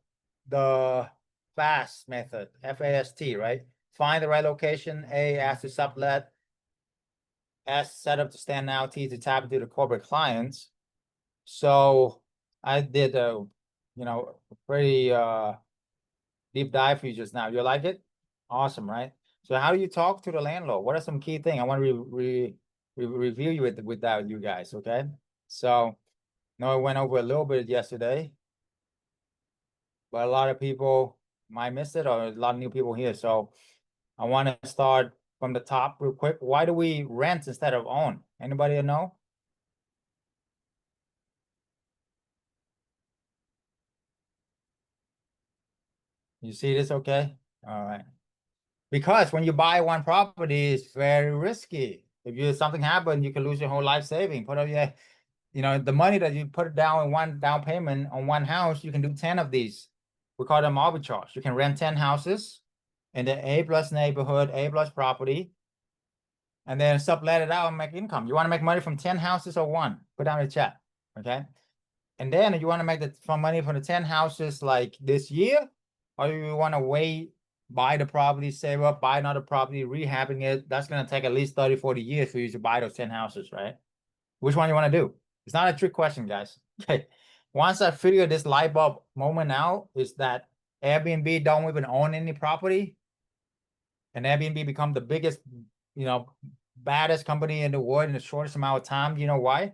Speaker 1: the FAST method, FAST, right? Find the right location, A, ask to sublet, S, set up to stand out, T, to tap into the corporate clients. So I did a pretty deep dive for you just now. You like it? Awesome, right? So how do you talk to the landlord? What are some key things? I want to review you with that, you guys, okay? So I went over a little bit yesterday, but a lot of people might miss it, or a lot of new people here. So I want to start from the top real quick. Why do we rent instead of own? Anybody know? You see this okay? All right. Because when you buy one property, it's very risky. If something happens, you can lose your whole life saving. Put up the money that you put down in one down payment on one house, you can do 10 of these. We call them arbitrage. You can rent 10 houses in the A+ neighborhood, A+ property, and then sublet it out and make income. You want to make money from 10 houses or one? Put down in the chat, okay? And then if you want to make some money from the 10 houses like this year, or you want to wait, buy the property, save up, buy another property, rehabbing it, that's going to take at least 30, 40 years for you to buy those 10 houses, right? Which one you want to do? It's not a trick question, guys. Okay. Once I figure this light bulb moment out is that Airbnb don't even own any property, and Airbnb become the biggest, baddest company in the world in the shortest amount of time. You know why?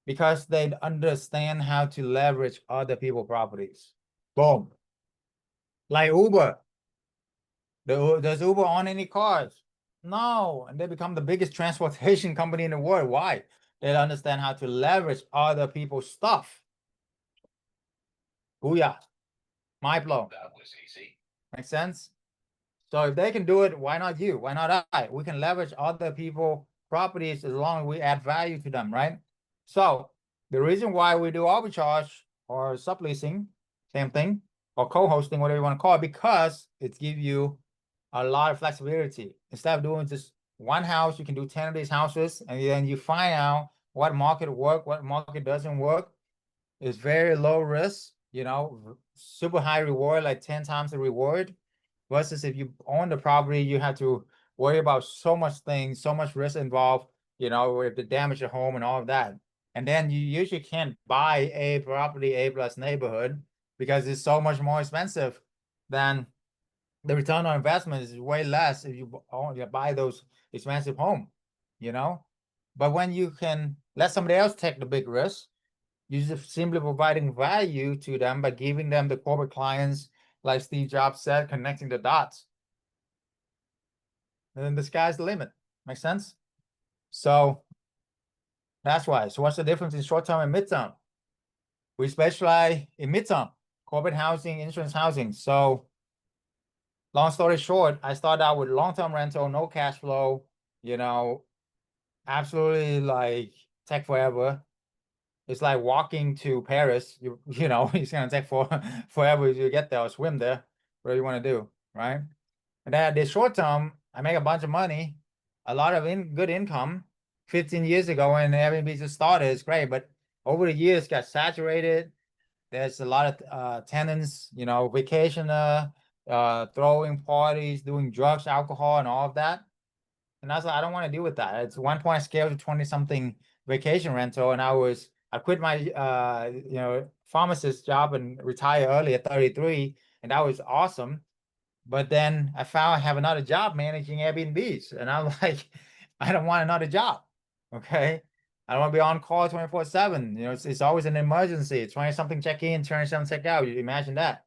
Speaker 1: Because they understand how to leverage other people's properties. Boom. Like Uber. Does Uber own any cars? No. And they become the biggest transportation company in the world. Why? They understand how to leverage other people's stuff. Booyah. Mind blown. That was easy. Make sense? So if they can do it, why not you? Why not I? We can leverage other people's properties as long as we add value to them, right? So the reason why we do arbitrage or subleasing, same thing, or co-hosting, whatever you want to call it, because it gives you a lot of flexibility. Instead of doing just one house, you can do 10 of these houses, and then you find out what market work, what market doesn't work. It's very low risk, super high reward, like 10 times the reward. Versus if you own the property, you have to worry about so much things, so much risk involved, you know, with the damage at home and all of that. And then you usually can't buy a property A+ neighborhood because it's so much more expensive than the return on investment is way less if you only buy those expensive home, you know. But when you can let somebody else take the big risk, you're just simply providing value to them by giving them the corporate clients, like Steve Jobs said, connecting the dots. And then the sky's the limit. Make sense? So that's why. So what's the difference in short-term and mid-term? We specialize in mid-term, corporate housing, insurance housing. So long story short, I started out with long-term rental, no cash flow, you know, absolutely like take forever. It's like walking to Paris. You know, it's gonna take forever to get there or swim there, whatever you want to do, right? And then the short term, I make a bunch of money, a lot of good income. 15 years ago when Airbnb just started, it's great, but over the years got saturated. There's a lot of tenants, you know, vacationer, throwing parties, doing drugs, alcohol, and all of that. And I was like, I don't want to deal with that. It's 1 point scale to 20 something vacation rental. And I quit my, you know, pharmacist job and retire early at 33. And that was awesome. But then I found I have another job managing Airbnbs. And I'm like, I don't want another job. Okay. I don't want to be on call 24/7. You know, it's always an emergency. 20 something check in, 20 something check out. You imagine that.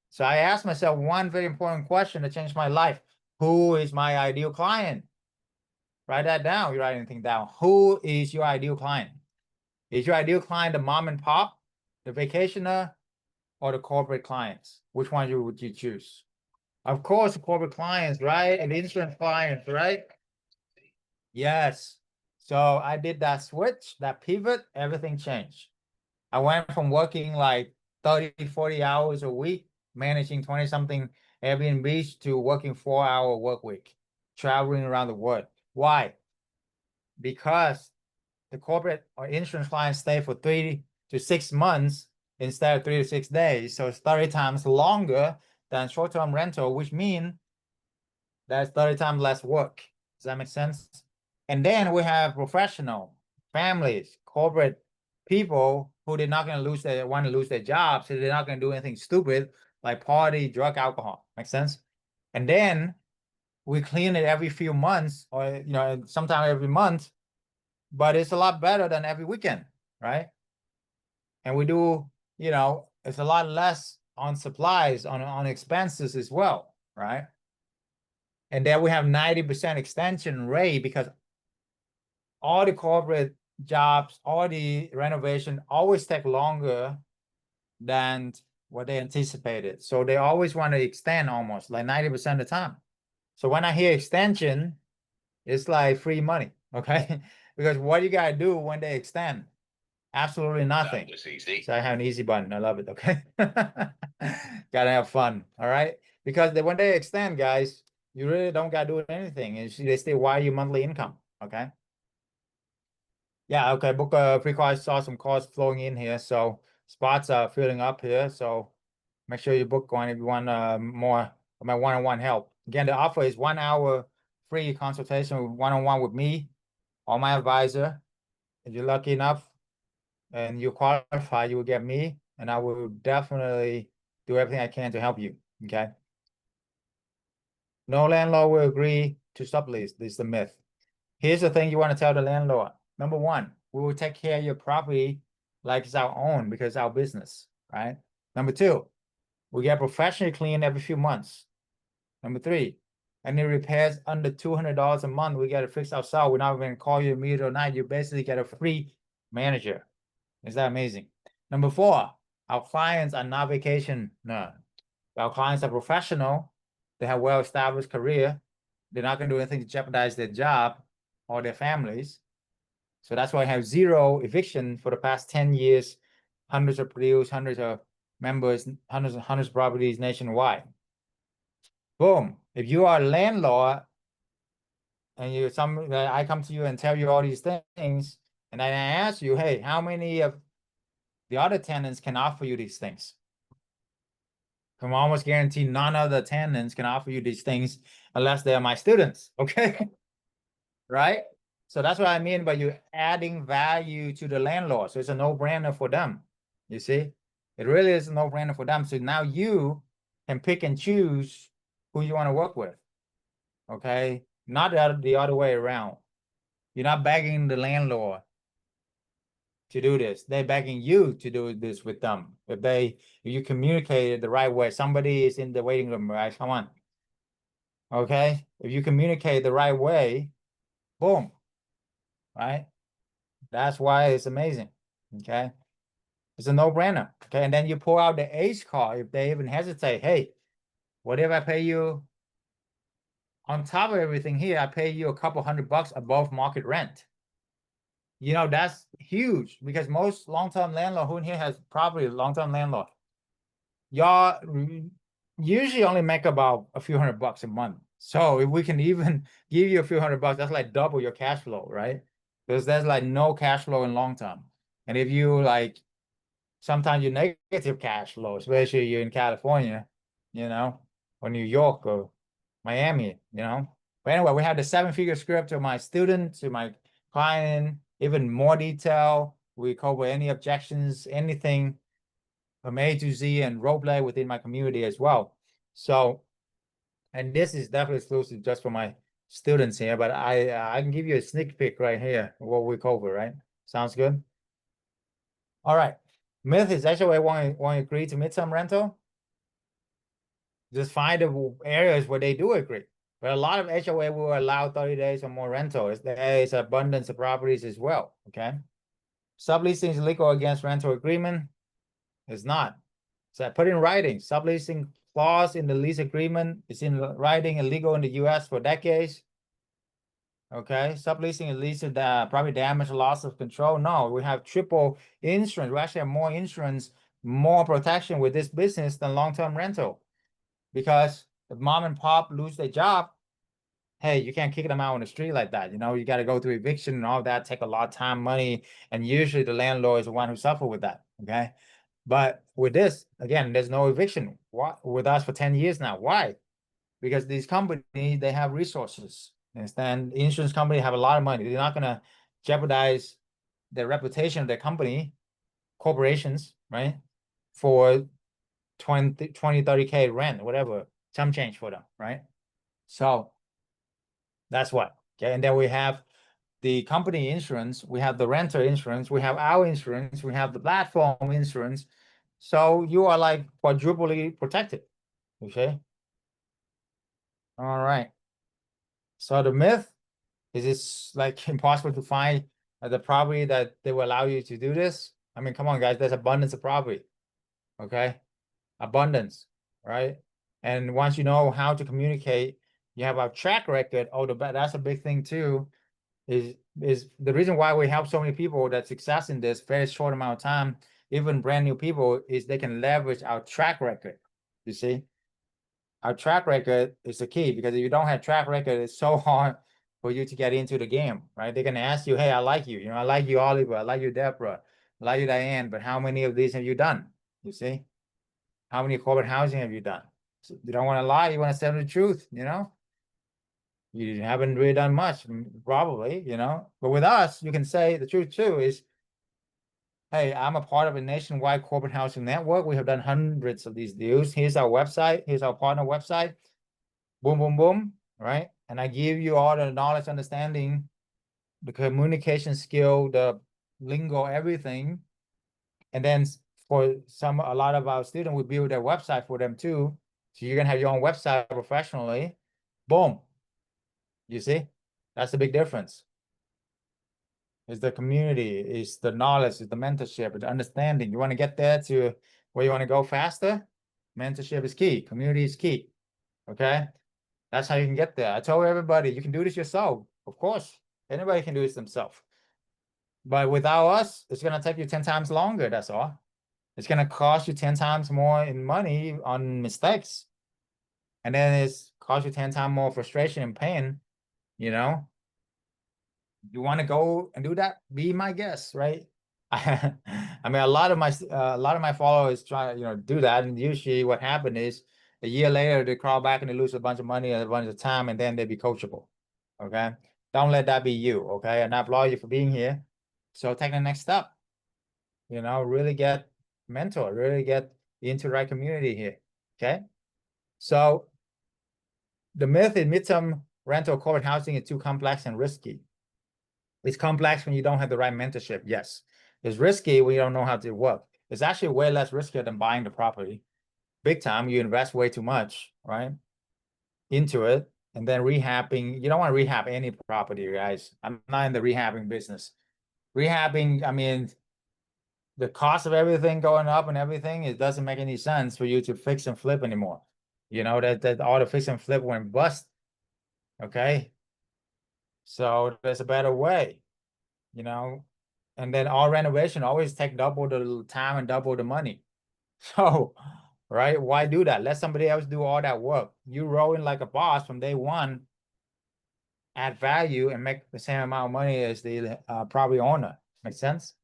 Speaker 1: So I asked myself one very important question that changed my life. Who is my ideal client? Write that down. You write anything down. Who is your ideal client? Is your ideal client the mom and pop, the vacationer, or the corporate clients? Which one would you choose? Of course, the corporate clients, right? And the insurance clients, right? Yes. So I did that switch, that pivot, everything changed. I went from working like 30, 40 hours a week, managing 20 something Airbnbs to working 4-hour work week, traveling around the world. Why? Because the corporate or insurance clients stay for 3 to 6 months instead of 3 to 6 days. So it's 30 times longer than short-term rental, which means that's 30 times less work. Does that make sense? And then we have professional, families, corporate people who they're not going to want to lose their jobs, so they're not going to do anything stupid like party, drug, alcohol. Make sense? And then we clean it every few months, or you know, sometime every month, but it's a lot better than every weekend, right? And we do, you know, it's a lot less on supplies, on expenses as well, right? And then we have 90% extension rate because all the corporate jobs, all the renovation always take longer than what they anticipated. So they always want to extend almost like 90% of the time. So when I hear extension, it's like free money, okay? Because what you gotta do when they extend? Absolutely nothing. So I have an easy button. I love it, okay? Gotta have fun, all right? Because when they extend, guys, you really don't gotta do anything. They still wire you monthly income, okay? Yeah, okay, book a free call. I saw some calls flowing in here, so spots are filling up here. So make sure you book one if you want more of my one-on-one help. Again, the offer is 1 hour free consultation one-on-one with me or my advisor. If you're lucky enough and you qualify, you will get me, and I will definitely do everything I can to help you. Okay. No landlord will agree to sublease. This is the myth. Here's the thing you want to tell the landlord. Number one, we will take care of your property like it's our own because it's our business, right? Number two, we get professionally cleaned every few months. Number three, any repairs under $200 a month, we get it fixed ourselves. We're not going to call you in the middle of the night. You basically get a free manager. Is that amazing? Number four, our clients are not vacation. No, our clients are professional. They have well-established career. They're not going to do anything to jeopardize their job or their families. So that's why I have 0 eviction for the past 10 years, hundreds of produce, hundreds of members, hundreds of properties nationwide. Boom. If you are a landlord and I come to you and tell you all these things, and I ask you, hey, how many of the other tenants can offer you these things? can almost guarantee none of the tenants can offer you these things unless they are my students, okay? Right? So that's what I mean by you adding value to the landlord. So it's a no-brainer for them. You see? It really is a no-brainer for them. So now you can pick and choose who you want to work with. Okay? Not the other way around. You're not begging the landlord to do this. They're begging you to do this with them. If you communicate it the right way, somebody is in the waiting room, right? Come on. Okay? If you communicate the right way, boom. Right? That's why it's amazing. Okay. It's a no-brainer. Okay. And then you pull out the H card if they even hesitate. Hey, what if I pay you on top of everything here? I pay you a couple $100 above market rent. You know, that's huge because most long-term landlord who in here has property, long-term landlord. Y'all usually only make about a few $100 a month. So if we can even give you a few $100, that's like double your cash flow, right? Because there's like no cash flow in long term. And if you like sometimes you negative cash flow, especially you're in California, you know, or New York or Miami, you know. But anyway, we have the 7-figure script to my student, to my client, even more detail. We cover any objections, anything from A to Z and role play within my community as well. So, and this is definitely exclusive just for my students here, but I can give you a sneak peek right here, what we cover, right? Sounds good? All right. Myth is HOA won't agree to midterm rental. Just find the areas where they do agree. But a lot of HOA will allow 30 days or more rental. There is abundance of properties as well, okay? Subleasing is legal against rental agreement. It's not. So I put in writing, subleasing clause in the lease agreement is in writing, illegal in the US for decades. Okay, subleasing is lease to the property damage, loss of control. No, we have triple insurance. We actually have more insurance, more protection with this business than long-term rental. Because if mom and pop lose their job, hey, you can't kick them out on the street like that. You know, you got to go through eviction and all that, take a lot of time, money, and usually the landlord is the one who suffer with that. Okay. But with this, again, there's no eviction. With us for 10 years now. Why? Because these companies, they have resources. Understand? The insurance company have a lot of money. They're not gonna jeopardize the reputation of their company, corporations, right? For 20, 30K rent, whatever, some change for them, right? So that's what. Okay. And then we have the company insurance, we have the renter insurance, we have our insurance, we have the platform insurance. So you are like quadruply protected. Okay. All right. So the myth is it's like impossible to find the property that they will allow you to do this. I mean, come on, guys, there's abundance of property. Okay. Abundance, right? And once you know how to communicate, you have a track record. Oh, that's a big thing too. Is the reason why we help so many people that success in this very short amount of time, even brand new people, is they can leverage our track record. You see, our track record is the key because if you don't have track record, it's so hard for you to get into the game, right? They're gonna ask you, hey, I like you, I like you, Oliver, I like you, Deborah, I like you, Diane, but how many of these have you done? You see, how many corporate housing have you done? So you don't want to lie, you want to tell the truth, you haven't really done much, probably, but with us, you can say the truth too is, hey, I'm a part of a nationwide corporate housing network. We have done hundreds of these deals. Here's our website. Here's our partner website. Boom, boom, boom, right? And I give you all the knowledge, understanding, the communication skill, the lingo, everything. And then for a lot of our students, we build their website for them too. So you're gonna have your own website professionally. Boom. You see, that's the big difference. Is the community, is the knowledge, is the mentorship, is the understanding. You want to get there to where you want to go faster? Mentorship is key. Community is key. Okay. That's how you can get there. I told everybody you can do this yourself. Of course, anybody can do this themselves. But without us, it's gonna take you 10 times longer. That's all. It's gonna cost you 10 times more in money on mistakes. And then it's cost you 10 times more frustration and pain, you know. You want to go and do that? Be my guest, right? I mean, a lot of my followers try to, do that, and usually what happened is a year later they crawl back and they lose a bunch of money and a bunch of time, and then they be coachable. Okay, don't let that be you. Okay, and I applaud you for being here. So take the next step. Really get mentor, really get into the right community here. Okay, so the myth in midterm rental corporate housing is too complex and risky. It's complex when you don't have the right mentorship. Yes. It's risky when you don't know how to work. It's actually way less riskier than buying the property. Big time, you invest way too much, right? Into it. And then rehabbing, you don't want to rehab any property, guys. I'm not in the rehabbing business. Rehabbing, I mean, the cost of everything going up and everything, it doesn't make any sense for you to fix and flip anymore. That all the fix and flip went bust. Okay. So there's a better way, and then all renovation always take double the time and double the money. So, right, why do that? Let somebody else do all that work. You roll in like a boss from day one, add value, and make the same amount of money as the property owner. Make sense?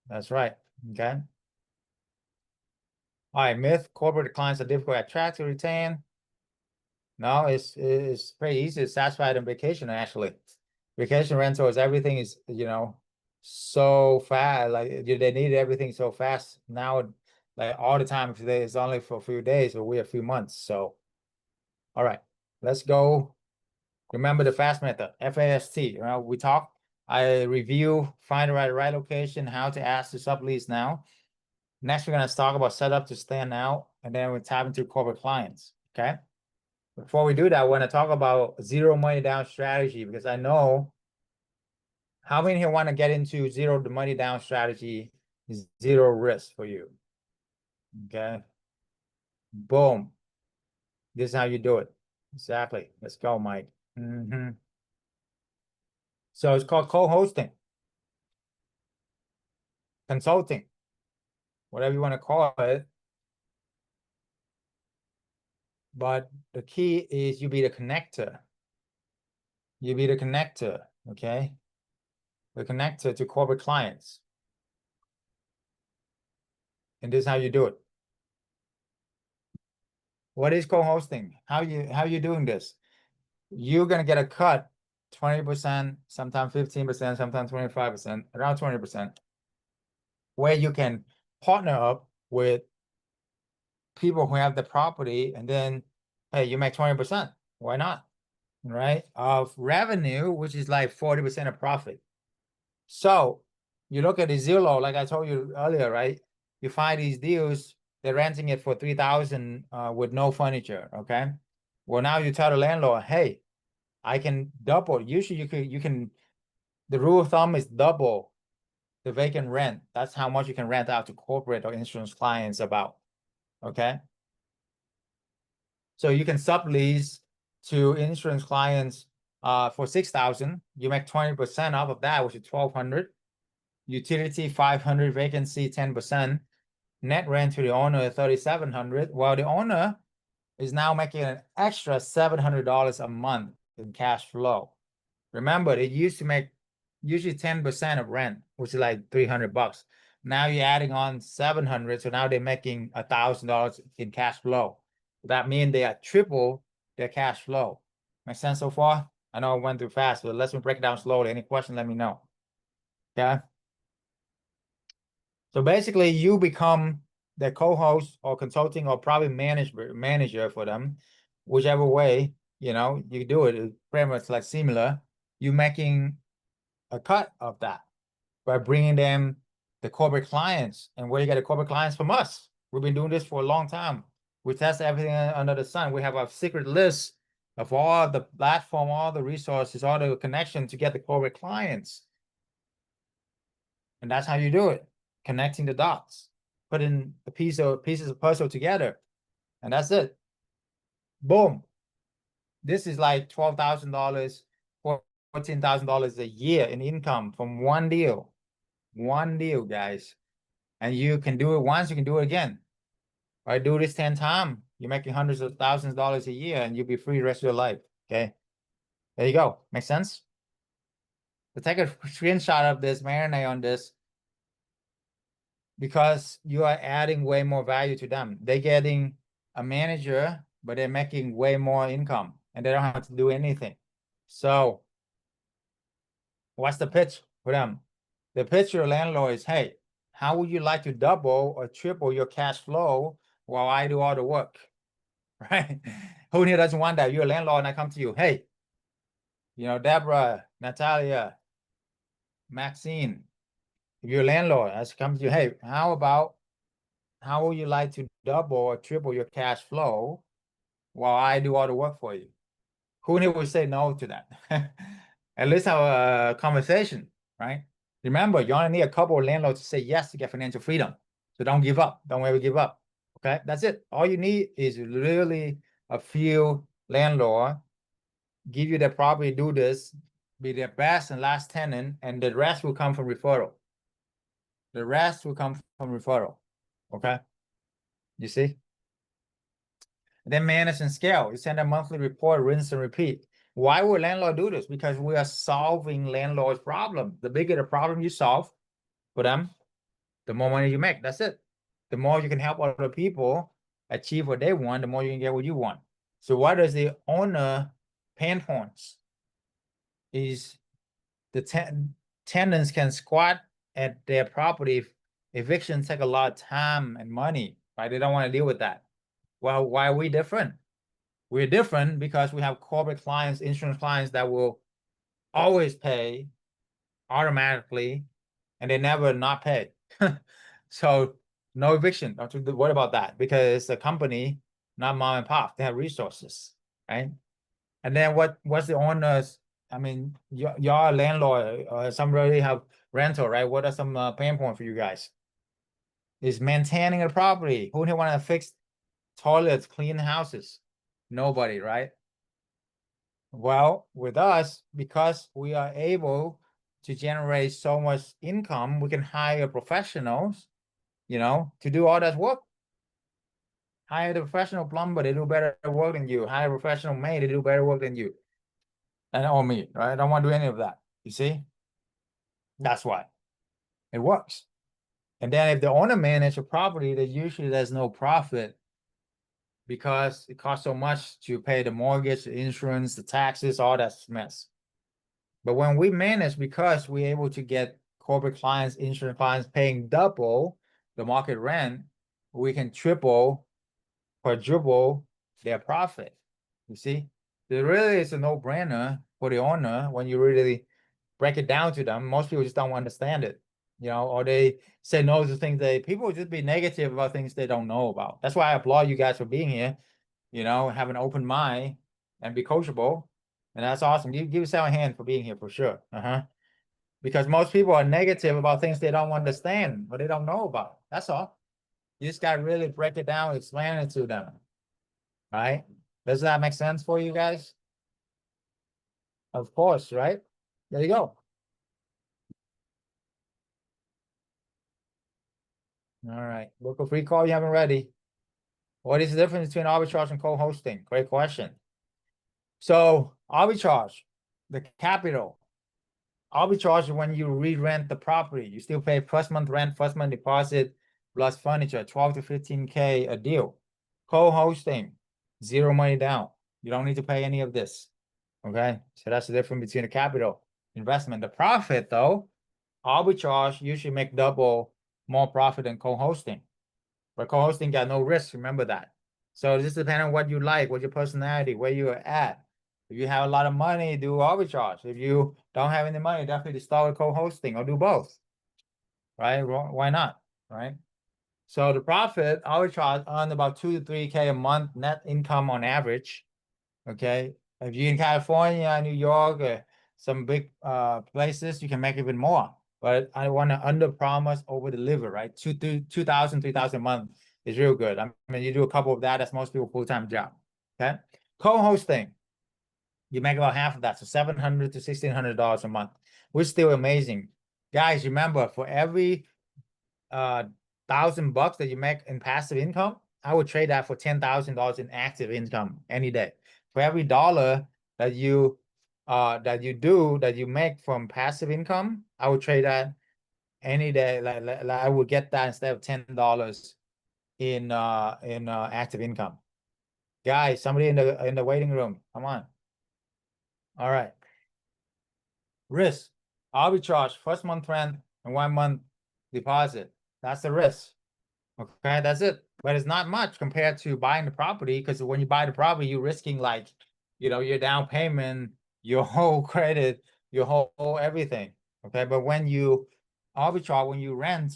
Speaker 1: That's right. Okay. All right, myth: corporate clients are difficult to attract to retain. No, it's pretty easy to satisfy them vacation, actually. Vacation rental is everything is, so fast. Like they need everything so fast now, like all the time. Today it's only for a few days, or we a few months. So, all right, let's go. Remember the FAST method, FAST. We talk. I review, find the right location, how to ask to sublease now. Next, we're gonna talk about setup to stand out, and then we tap into corporate clients. Okay. Before we do that, I want to talk about zero money down strategy, because I know how many here want to get into zero the money down strategy, zero risk for you. Okay. Boom. This is how you do it. Exactly. Let's go, Mike. So it's called co-hosting, consulting, whatever you want to call it. But the key is you be the connector. You be the connector, okay? The connector to corporate clients. And this is how you do it. What is co-hosting? How you doing this? You're gonna get a cut 20%, sometimes 15%, sometimes 25%, around 20%, where you can partner up with people who have the property, and then hey, you make 20%. Why not? Right? Of revenue, which is like 40% of profit. So you look at the Zillow, like I told you earlier, right? You find these deals, they're renting it for 3,000 with no furniture. Okay. Well, now you tell the landlord, hey, I can double. Usually you can, the rule of thumb is double the vacant rent. That's how much you can rent out to corporate or insurance clients about. Okay. So you can sublease to insurance clients for 6,000. You make 20% off of that, which is 1,200. Utility 500, vacancy 10%. Net rent to the owner 3,700. While the owner is now making an extra $700 a month in cash flow. Remember, they used to make usually 10% of rent, which is like $300. Now you're adding on 700, so now they're making $1,000 in cash flow. That means they are triple their cash flow. Make sense so far? I know I went too fast, but let's break it down slowly. Any question, let me know. Okay. So basically, you become the co-host or consulting or probably manager for them, whichever way, you do it. It's pretty much like similar. You're making a cut of that by bringing them the corporate clients. And where you get the corporate clients from us. We've been doing this for a long time. We test everything under the sun. We have a secret list of all the platform, all the resources, all the connection to get the corporate clients. And that's how you do it. Connecting the dots, putting the pieces of puzzle together, and that's it. Boom. This is like $12,000, $14,000 a year in income from one deal, guys. And you can do it once, you can do it again. I do this 10 times, you're making hundreds of thousands of dollars a year, and you'll be free the rest of your life. Okay, there you go. Make sense? So take a screenshot of this, marinate on this, because you are adding way more value to them. They're getting a manager, but they're making way more income and they don't have to do anything. So what's the pitch for them? The pitch to your landlord is, hey, how would you like to double or triple your cash flow while I do all the work? Right? Who here doesn't want that? You're a landlord and I come to you, hey, Deborah, Natalia, Maxine, if you're a landlord, I come to you, hey, how would you like to double or triple your cash flow while I do all the work for you? Who here would say no to that? At least have a conversation, right? Remember, you only need a couple of landlords to say yes to get financial freedom. So don't give up. Don't ever give up. Okay, that's it. All you need is literally a few landlords give you the property, do this, be their best and last tenant, and the rest will come from referral. The rest will come from referral. Okay, you see? Then manage and scale. You send a monthly report, rinse and repeat. Why would landlord do this? Because we are solving landlord's problem. The bigger the problem you solve for them, the more money you make. That's it. The more you can help other people achieve what they want, the more you can get what you want. So what does the owner pain points? Is the tenants can squat at their property. Evictions take a lot of time and money, right? They don't want to deal with that. Well, why are we different? We're different because we have corporate clients, insurance clients that will always pay automatically and they never not pay. So no eviction. Don't you worry about that because it's a company, not mom and pop. They have resources, right? And then what's the owners? I mean, you're a landlord or somebody have rental, right? What are some pain points for you guys? Is maintaining a property. Who here want to fix toilets, clean houses? Nobody, right? Well, with us, because we are able to generate so much income, we can hire professionals, to do all that work. Hire the professional plumber, they do better work than you. Hire a professional maid, they do better work than you. And or me, right? I don't want to do any of that. You see? That's why it works. And then if the owner manage a property, that usually there's no profit because it costs so much to pay the mortgage, the insurance, the taxes, all that mess. But when we manage, because we're able to get corporate clients, insurance clients paying double the market rent, we can triple, quadruple their profit. You see? It really is a no-brainer for the owner when you really break it down to them. Most people just don't understand it, or they say no to things people just be negative about things they don't know about. That's why I applaud you guys for being here, have an open mind and be coachable. And that's awesome. Give yourself a hand for being here for sure. Because most people are negative about things they don't understand or they don't know about. That's all. You just got to really break it down, explain it to them. Right? Does that make sense for you guys? Of course, right? There you go. All right. Book a free call you haven't ready. What is the difference between arbitrage and co-hosting? Great question. So arbitrage, the capital. Arbitrage is when you re-rent the property. You still pay first month rent, first month deposit, plus furniture, 12 to 15K a deal. Co-hosting, zero money down. You don't need to pay any of this. Okay, so that's the difference between the capital investment. The profit though, arbitrage usually make double more profit than co-hosting. But co-hosting got no risk, remember that. So this depends on what you like, what your personality, where you're at. If you have a lot of money, do arbitrage. If you don't have any money, definitely start with co-hosting or do both. Right? Why not? Right? So the profit, arbitrage earn about 2 to 3K a month net income on average. Okay. If you're in California, New York, or some big places, you can make even more. But I want to under promise, over deliver, right? 2,000, 3,000 a month is real good. I mean, you do a couple of that, that's most people full-time job. Okay. Co-hosting, you make about half of that. So $700 to $1,600 a month, which is still amazing. Guys, remember, for every $1,000 that you make in passive income, I would trade that for $10,000 in active income any day. For every dollar that you that you make from passive income, I would trade that any day. Like I would get that instead of $10 in active income. Guys, somebody in the waiting room, come on. All right. Risk, arbitrage, first month rent and 1 month deposit. That's the risk. Okay, that's it. But it's not much compared to buying the property, because when you buy the property, you're risking like, your down payment, your whole credit, your whole everything. Okay, but when you arbitrage, when you rent,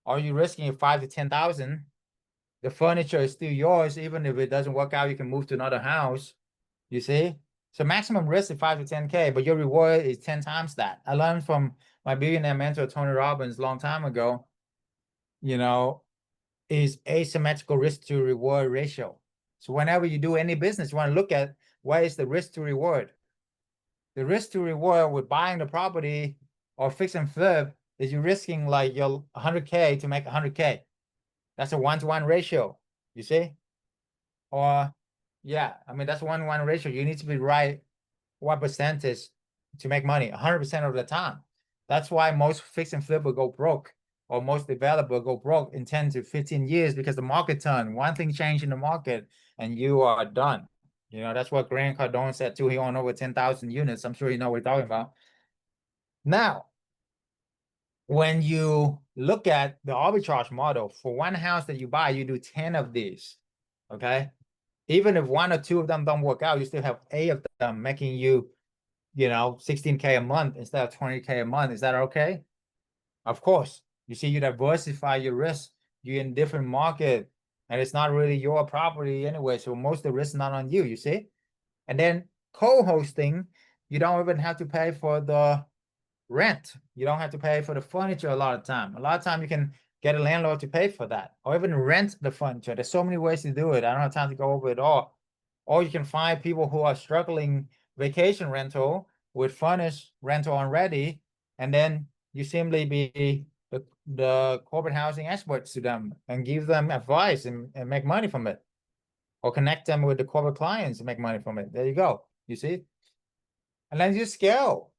Speaker 1: are you risking 5 to 10,000? The furniture is still yours, even if it doesn't work out, you can move to another house. You see? So maximum risk is 5 to 10K, but your reward is 10 times that. I learned from my billionaire mentor, Tony Robbins, a long time ago, is asymmetrical risk to reward ratio. So whenever you do any business, you want to look at what is the risk to reward. The risk to reward with buying the property or fix and flip is you're risking like your 100K to make 100K. That's a 1-to-1 ratio, you see? Or yeah, I mean, that's a 1-to-1 ratio. You need to be right what percentage to make money 100% of the time. That's why most fix and flip will go broke, or most developer go broke in 10 to 15 years, because the market turn, one thing changed in the market and you are done. That's what Grant Cardone said too. He owned over 10,000 units. I'm sure you know what we're talking about. Now, when you look at the arbitrage model, for one house that you buy, you do 10 of these. Okay. Even if 1 or 2 of them don't work out, you still have 8 of them making you 16K a month instead of 20K a month. Is that okay? Of course. You see, you diversify your risk. You're in different market, and it's not really your property anyway. So most of the risk is not on you, you see? And then co-hosting, you don't even have to pay for the rent. You don't have to pay for the furniture a lot of time. A lot of time you can get a landlord to pay for that, or even rent the furniture. There's so many ways to do it. I don't have time to go over it all. Or you can find people who are struggling vacation rental with furnished rental already, and then you simply be the corporate housing experts to them and give them advice and make money from it, or connect them with the corporate clients and make money from it. There you go. You see? And then you scale.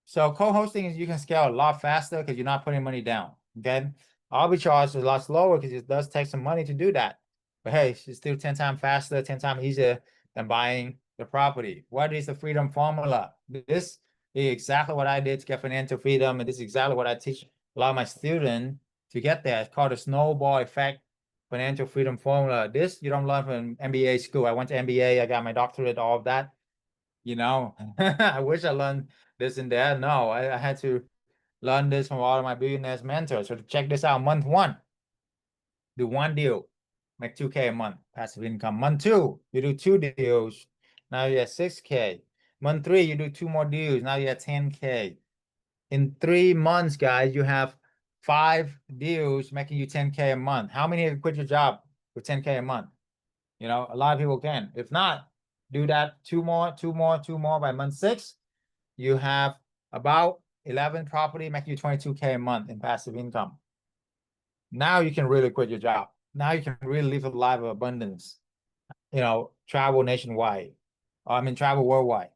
Speaker 1: So co-hosting is, you can scale a lot faster because you're not putting money down. Okay. Arbitrage is a lot slower because it does take some money to do that. But hey, it's still 10 times faster, 10 times easier than buying the property. What is the freedom formula? This is exactly what I did to get financial freedom, and this is exactly what I teach a lot of my students to get there. It's called the snowball effect financial freedom formula. This you don't learn from MBA school. I went to MBA, I got my doctorate, all of that. I wish I learned this and that. No, I had to learn this from all of my billionaires mentors. So check this out. Month 1, do 1 deal, make 2K a month, passive income. Month 2, you do 2 deals, now you're at 6K. Month 3, you do 2 more deals, now you're at 10K. In 3 months, guys, you have 5 deals making you 10K a month. How many have quit your job with 10K a month? A lot of people can. If not, do that 2 more, 2 more, 2 more. By month 6, you have about 11 property making you 22K a month in passive income. Now you can really quit your job. Now you can really live a life of abundance. Travel nationwide. I mean, travel worldwide.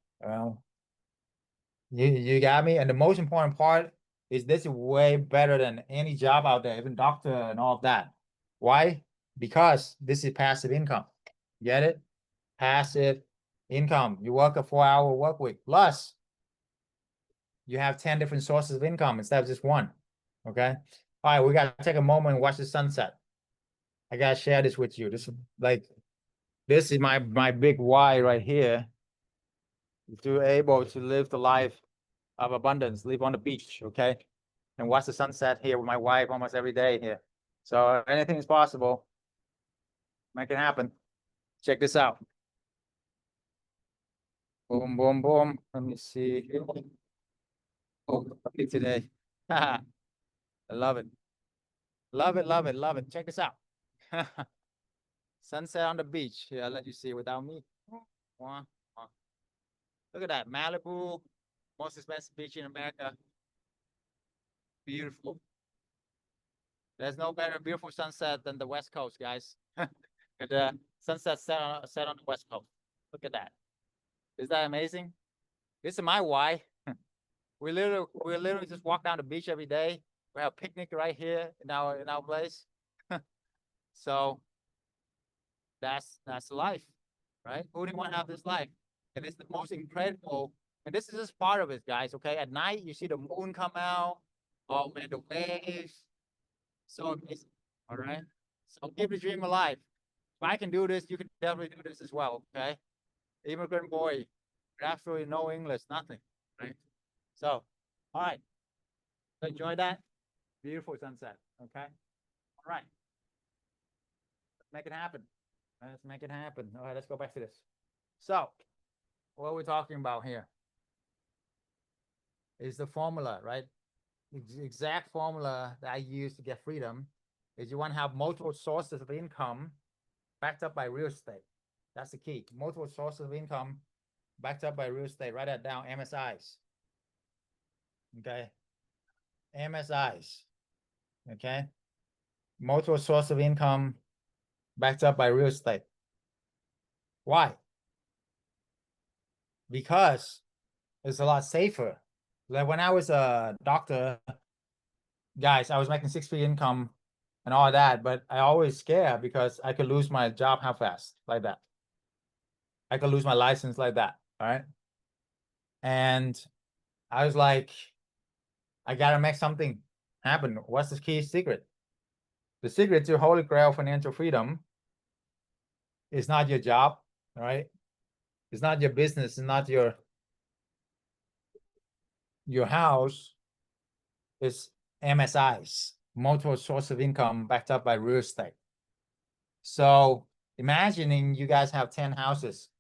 Speaker 1: You got me? And the most important part is this is way better than any job out there, even doctor and all of that. Why? Because this is passive income. Get it? Passive income. You work a 4-hour work week. Plus, you have 10 different sources of income instead of just one. Okay. All right, we got to take a moment and watch the sunset. I got to share this with you. This is my big why right here. To able to live the life of abundance, live on the beach, okay? And watch the sunset here with my wife almost every day here. So anything is possible. Make it happen. Check this out. Boom, boom, boom. Let me see. Oh, today. I love it. Love it, love it, love it. Check this out. Sunset on the beach. Here, I'll let you see it without me. Look at that. Malibu, most expensive beach in America. Beautiful. There's no better beautiful sunset than the West Coast, guys. The sunset set on the West Coast. Look at that. Is that amazing? This is my why. We literally just walk down the beach every day. We have a picnic right here in our place. So that's life, right? Who do you want to have this life? And it's the most incredible. And this is just part of it, guys. Okay, at night you see the moon come out. Oh man, the waves. So amazing. All right. So keep the dream alive. If I can do this, you can definitely do this as well. Okay. Immigrant boy, absolutely no English, nothing. Right. So, all right. Enjoy that. Beautiful sunset. Okay. All right. Let's make it happen. Let's make it happen. All right, let's go back to this. So, what we're talking about here is the formula, right? The exact formula that I use to get freedom is you want to have multiple sources of income backed up by real estate. That's the key. Multiple sources of income backed up by real estate. Write that down. MSIs. Okay. MSIs. Okay. Multiple source of income backed up by real estate. Why? Because it's a lot safer. Like when I was a doctor, guys, I was making 6 figure income and all that, but I always scared because I could lose my job how fast, like that. I could lose my license like that, all right? And I was like, I gotta make something happen. What's the key secret? The secret to holy grail financial freedom is not your job, all right? It's not your business, it's not your house. It's MSIs, multiple source of income backed up by real estate. So imagining you guys have 10 houses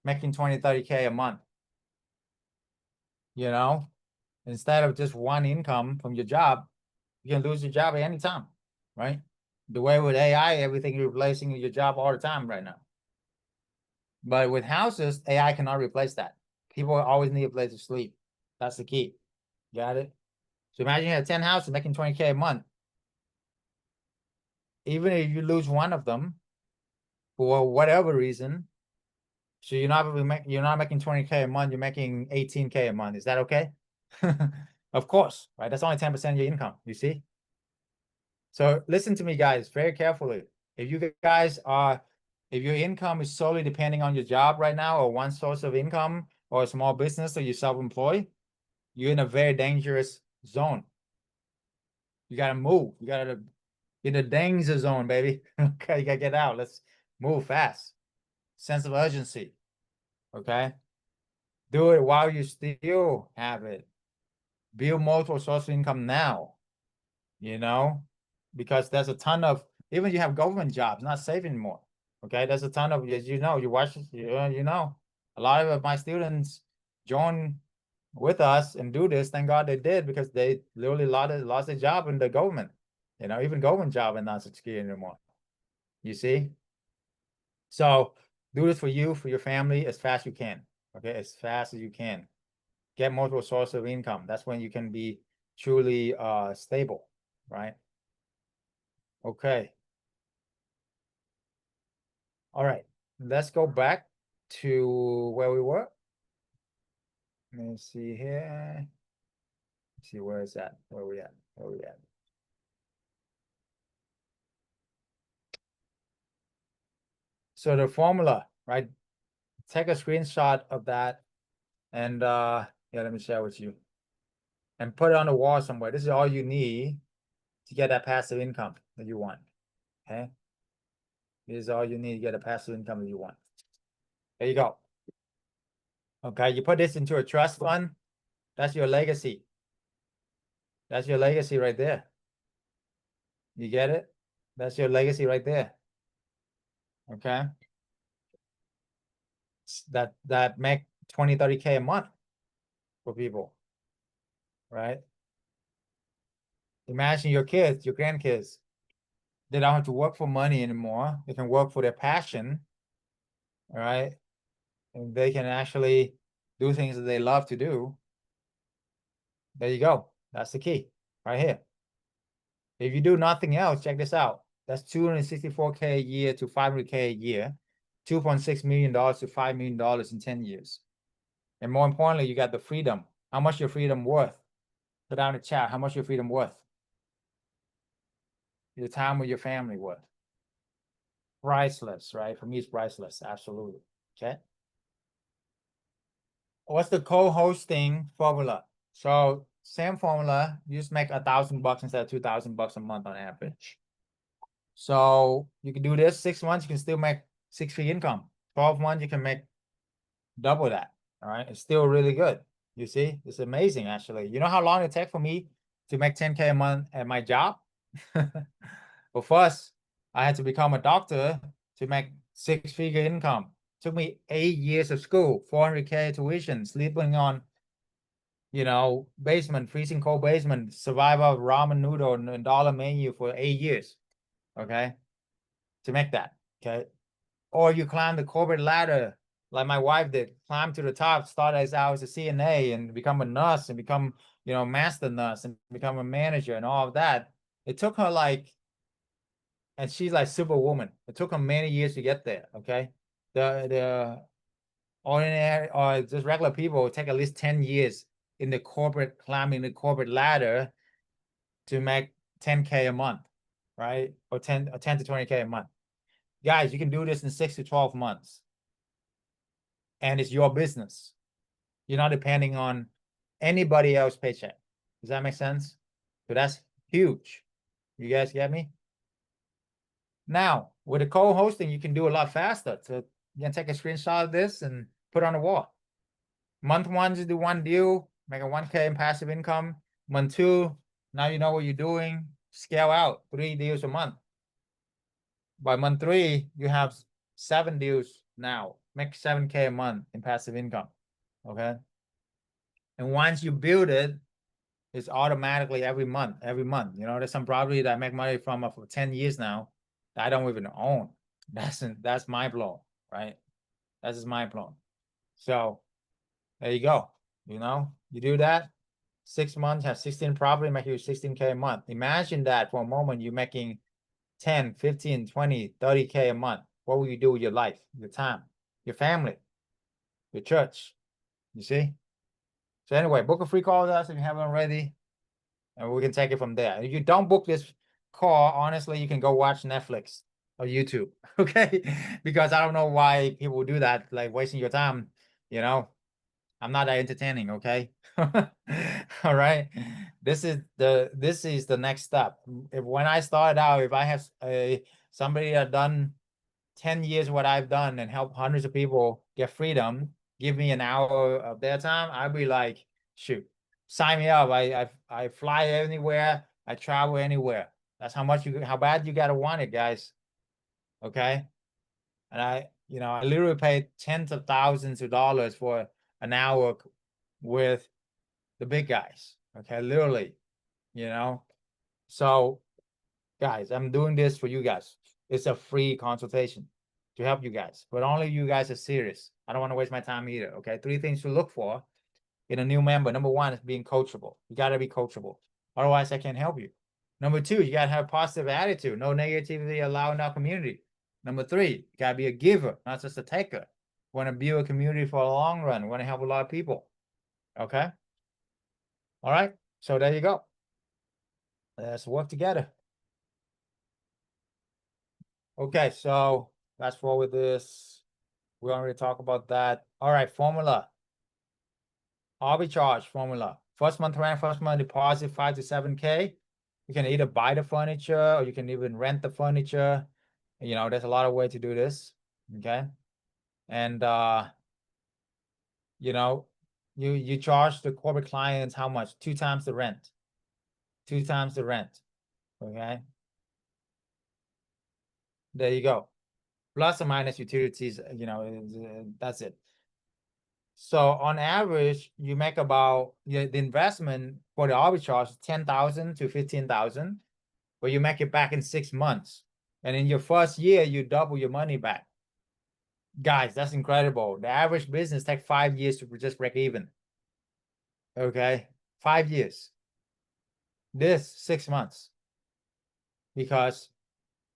Speaker 1: making 20, 30K a month, you know, instead of just one income from your job, you can lose your job at any time, right? The way with AI, everything is replacing your job all the time right now. But with houses, AI cannot replace that. People always need a place to sleep. That's the key. Got it? So imagine you have 10 houses making 20K a month. Even if you lose one of them for whatever reason, so you're not making 20K a month, you're making 18K a month. Is that okay? Of course, right? That's only 10% of your income, you see? So listen to me, guys, very carefully. If you guys are, if your income is solely depending on your job right now, or one source of income, or a small business, or you're self-employed, you're in a very dangerous zone. You gotta move. You gotta in the danger zone, baby. Okay, you gotta get out. Let's move fast. Sense of urgency. Okay. Do it while you still have it. Build multiple sources of income now. You know, because there's a ton of, even you have government jobs, not safe anymore. Okay, there's a ton of, as you know, you watch, you know, a lot of my students join with us and do this. Thank God they did, because they literally lost their job in the government. You know, even government job and not secure anymore. You see? So do this for you, for your family, as fast as you can. Okay, as fast as you can. Get multiple sources of income. That's when you can be truly stable, right? Okay. All right. Let's go back to where we were. Let me see here. Let's see, where is that? Where we at? Where we at? So the formula, right? Take a screenshot of that and yeah, let me share with you. And put it on the wall somewhere. This is all you need to get that passive income that you want. Okay. This is all you need to get a passive income that you want. There you go. Okay, you put this into a trust fund. That's your legacy. That's your legacy right there. You get it? That's your legacy right there. Okay. That make 20, 30K a month for people, right? Imagine your kids, your grandkids, they don't have to work for money anymore. They can work for their passion, all right? And they can actually do things that they love to do. There you go. That's the key right here. If you do nothing else, check this out. That's 264K a year to 500K a year, $2.6 million to $5 million in 10 years. And more importantly, you got the freedom. How much your freedom worth? Put down in the chat, how much your freedom worth? Your time with your family worth? Priceless, right? For me, it's priceless, absolutely. Okay. What's the co-hosting formula? So same formula, you just make $1,000 instead of $2,000 a month on average. So you can do this 6 months, you can still make 6-figure income. 12 months, you can make double that. All right. It's still really good. You see, it's amazing actually. You know how long it takes for me to make 10K a month at my job? Well, first, I had to become a doctor to make 6-figure income. Took me 8 years of school, 400K tuition, sleeping on, basement, freezing cold basement, survive off ramen noodle and dollar menu for 8 years. Okay. To make that. Okay. Or you climb the corporate ladder like my wife did, climb to the top, start as I was a CNA and become a nurse and become, master nurse and become a manager and all of that. It took her and she's like superwoman. It took her many years to get there. Okay. The ordinary or just regular people take at least 10 years in the corporate, climbing the corporate ladder to make 10K a month, right? Or 10 to 20K a month. Guys, you can do this in 6 to 12 months. And it's your business. You're not depending on anybody else's paycheck. Does that make sense? So that's huge. You guys get me? Now, with the co-hosting, you can do a lot faster. So you can take a screenshot of this and put on the wall. Month 1, just do 1 deal, make a 1K in passive income. Month 2, now you know what you're doing. Scale out 3 deals a month. By month 3, you have 7 deals now. Make 7K a month in passive income. Okay. And once you build it, it's automatically every month. There's some property that I make money from for 10 years now that I don't even own. That's mind blowing, right? That's just mind blowing. So there you go. You do that, 6 months, have 16 property, make you 16K a month. Imagine that for a moment, you're making 10, 15, 20, 30K a month. What will you do with your life, your time, your family, your church? You see? So anyway, book a free call with us if you haven't already, and we can take it from there. If you don't book this call, honestly, you can go watch Netflix or YouTube, okay? Because I don't know why people do that, like wasting your time, I'm not that entertaining, okay? All right. This is the next step. When I started out, if I have somebody that done 10 years what I've done and help hundreds of people get freedom, give me an hour of their time, I'd be like, shoot, sign me up. I fly anywhere, I travel anywhere. That's how bad you gotta want it, guys. Okay. And I literally paid tens of thousands of dollars for an hour with the big guys. Okay, literally, So guys, I'm doing this for you guys. It's a free consultation to help you guys, but only you guys are serious. I don't want to waste my time either. Okay, 3 things to look for in a new member. Number 1 is being coachable. You got to be coachable. Otherwise, I can't help you. Number 2, you got to have a positive attitude. No negativity allowed in our community. Number 3, you got to be a giver, not just a taker. Want to build a community for a long run. Want to help a lot of people. Okay. All right. So there you go. Let's work together. Okay. So fast forward this. We already talked about that. All right. Formula. Arbitrage formula. First month rent, first month deposit, 5 to 7K. You can either buy the furniture or you can even rent the furniture. There's a lot of ways to do this. Okay. And you charge the corporate clients how much? 2 times the rent. 2 times the rent. Okay. There you go. Plus or minus utilities, that's it. So on average, you make about the investment for the arbitrage is 10,000 to 15,000, but you make it back in 6 months. And in your first year, you double your money back. Guys, that's incredible. The average business takes 5 years to just break even. Okay, 5 years. This 6 months, because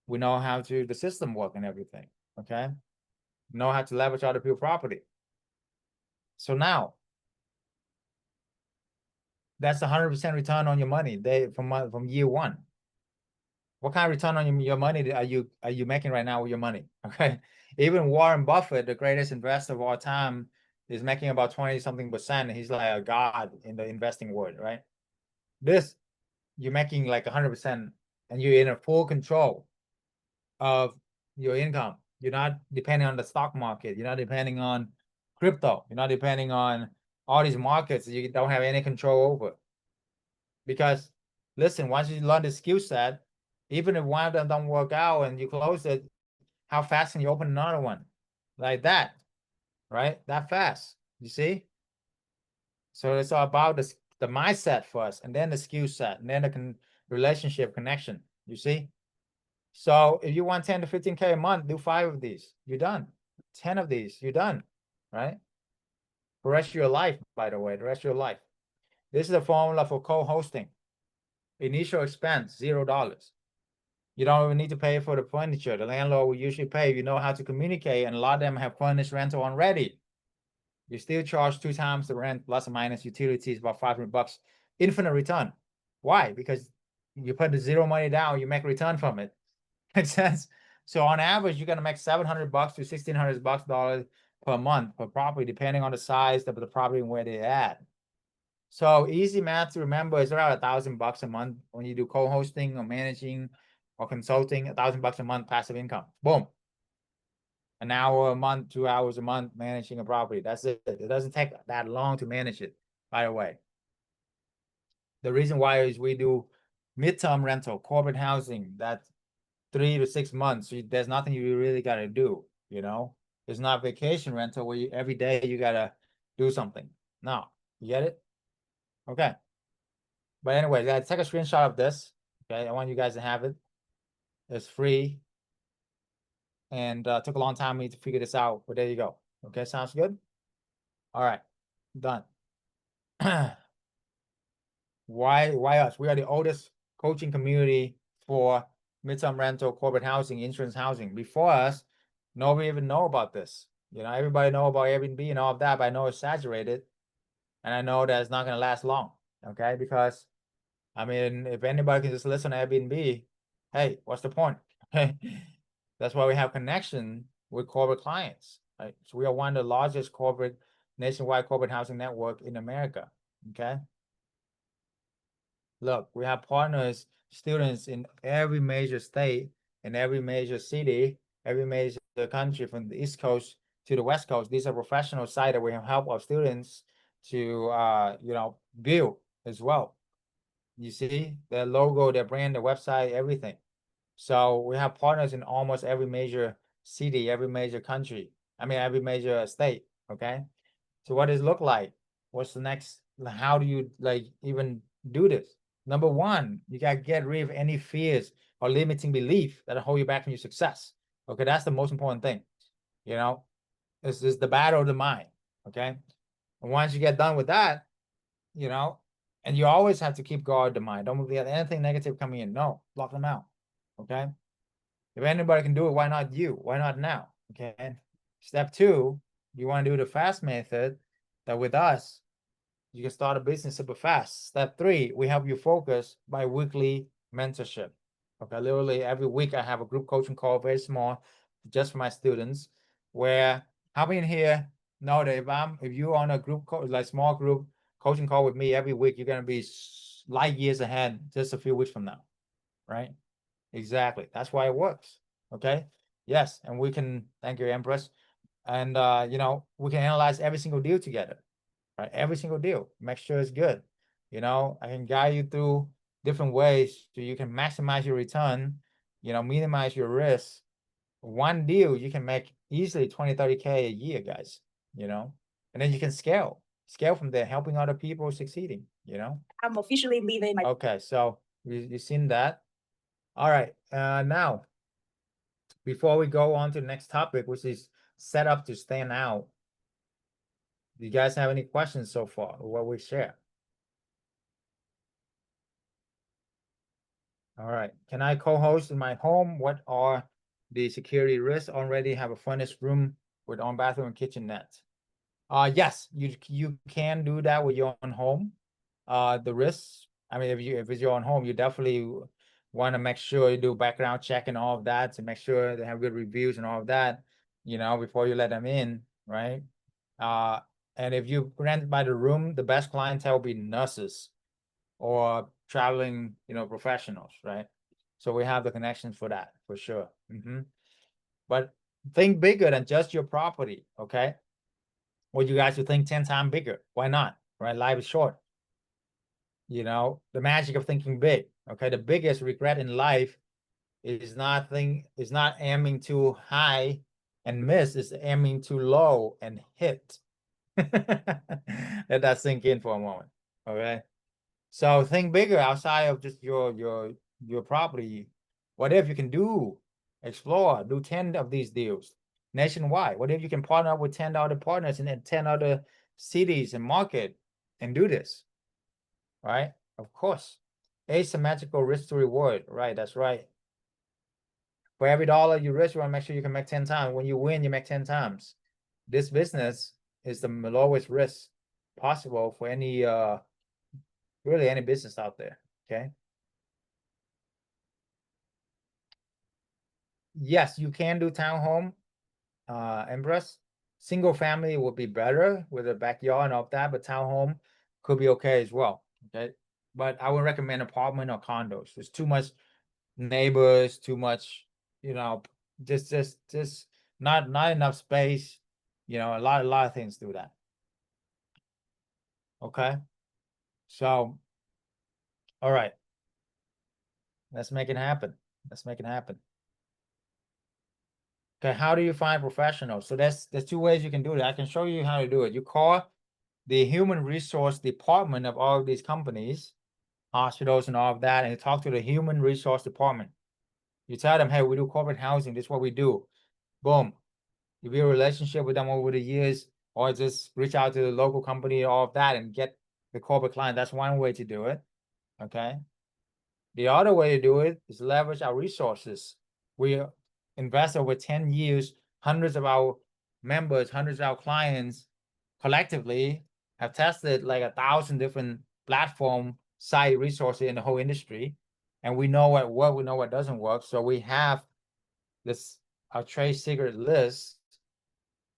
Speaker 1: we know how the system work and everything. Okay, know how to leverage other people's property. So now That's 100% return on your money. From year one. What kind of return on your money are you making right now with your money? Okay. Even Warren Buffett, the greatest investor of all time, is making about 20-something%. He's like a god in the investing world, right? This, you're making like 100%, and you're in a full control of your income. You're not depending on the stock market. You're not depending on crypto. You're not depending on all these markets that you don't have any control over. Because listen, once you learn the skill set, even if one of them don't work out and you close it, how fast can you open another one? Like that, right? That fast, you see? So it's all about the mindset first, and then the skill set, and then the relationship connection, you see? So if you want 10 to 15K a month, do 5 of these, you're done. 10 of these, you're done, right? For the rest of your life, by the way, the rest of your life. This is the formula for co-hosting. Initial expense, $0. You don't even need to pay for the furniture. The landlord will usually pay if you know how to communicate, and a lot of them have furnished rental already. You still charge 2 times the rent plus or minus utilities, about $500. Infinite return. Why? Because you put the zero money down, you make return from it. Makes sense? So on average, you're gonna make $700 to $1,600 per month per property, depending on the size of the property and where they're at. So easy math to remember is around $1,000 a month when you do co-hosting or managing or consulting. $1,000 a month passive income. Boom. An hour a month, 2 hours a month managing a property. That's it. It doesn't take that long to manage it, by the way. The reason why is we do midterm rental, corporate housing, that's 3 to 6 months. There's nothing you really got to do, you know? It's not vacation rental where every day you got to do something. No, you get it? Okay. But anyway, I take a screenshot of this. Okay, I want you guys to have it. It's free. And took a long time for me to figure this out, but there you go. Okay, sounds good? All right, done. Why us? We are the oldest coaching community for midterm rental, corporate housing, insurance housing. Before us, nobody even know about this. You know, everybody know about Airbnb and all of that, but I know it's saturated. And I know that it's not gonna last long. Okay, because I mean, if anybody can just listen to Airbnb, hey, what's the point? That's why we have connection with corporate clients, right? So we are one of the largest nationwide corporate housing network in America, okay? Look, we have partners, students in every major state, in every major city, every major country from the East Coast to the West Coast. These are professional sites that we have helped our students to, build as well. You see their logo, their brand, their website, everything. So we have partners in almost every major city, every major country. I mean, every major state. Okay. So what does it look like? What's the next? How do you even do this? Number one, you got to get rid of any fears or limiting belief that hold you back from your success. Okay. That's the most important thing. You know, this is the battle of the mind. Okay. And once you get done with that, and you always have to keep guard the mind. Don't let anything negative coming in. No, block them out. Okay. If anybody can do it, why not you? Why not now? Okay. Step 2, you want to do the fast method that with us, you can start a business super fast. Step 3, we help you focus by weekly mentorship. Okay. Literally every week I have a group coaching call, very small, just for my students, where how many in here know that if you're on a group, small group coaching call with me every week, you're going to be light years ahead just a few weeks from now, right? Exactly. That's why it works. Okay. Yes. And we can, thank you, Empress. And, we can analyze every single deal together, right? Every single deal, make sure it's good. I can guide you through different ways so you can maximize your return, minimize your risk. One deal, you can make easily 20, 30K a year, guys, and then you can scale from there, helping other people succeeding,
Speaker 2: I'm officially leaving my.
Speaker 1: Okay. So you seen that? All right, now, before we go on to the next topic, which is set up to stand out, do you guys have any questions so far, or what we share? All right, can I co-host in my home? What are the security risks? Already have a furnished room with own bathroom and kitchenette. Yes, you can do that with your own home. the risks. I mean, if it's your own home, you definitely want to make sure you do background check and all of that to make sure they have good reviews and all of that, before you let them in, right? And if you rent by the room, the best clientele will be nurses or traveling, professionals, right? So we have the connections for that, for sure. But think bigger than just your property, okay? Or you guys should think 10 times bigger. Why not? Right? Life is short. The magic of thinking big. Okay. The biggest regret in life is not aiming too high and miss, is aiming too low and hit. Let that sink in for a moment. Okay. So think bigger outside of just your property. What if you can explore, do 10 of these deals nationwide? What if you can partner up with 10 other partners in 10 other cities and market and do this? Right? Of course. Asymmetrical risk to reward. Right, that's right. For every dollar you risk, you want to make sure you can make 10 times. When you win, you make 10 times. This business is the lowest risk possible for really any business out there. Okay. Yes, you can do townhome, Empress. Single family would be better with a backyard and all of that, but townhome could be okay as well. Okay. But I would recommend apartment or condos. There's too much neighbors, too much, just not enough space. A lot of things do that. Okay. So, all right. Let's make it happen. Let's make it happen. Okay, how do you find professionals? So there's two ways you can do it. I can show you how to do it. You call the human resource department of all of these companies, hospitals and all of that, and you talk to the human resource department. You tell them, hey, we do corporate housing. This is what we do. Boom. You build a relationship with them over the years, or just reach out to the local company, all of that, and get the corporate client. That's one way to do it. Okay. The other way to do it is leverage our resources. We invest over 10 years, hundreds of our members, hundreds of our clients collectively have tested like 1,000 different platform site resources in the whole industry. And we know what works, we know what doesn't work. So we have our trade secret list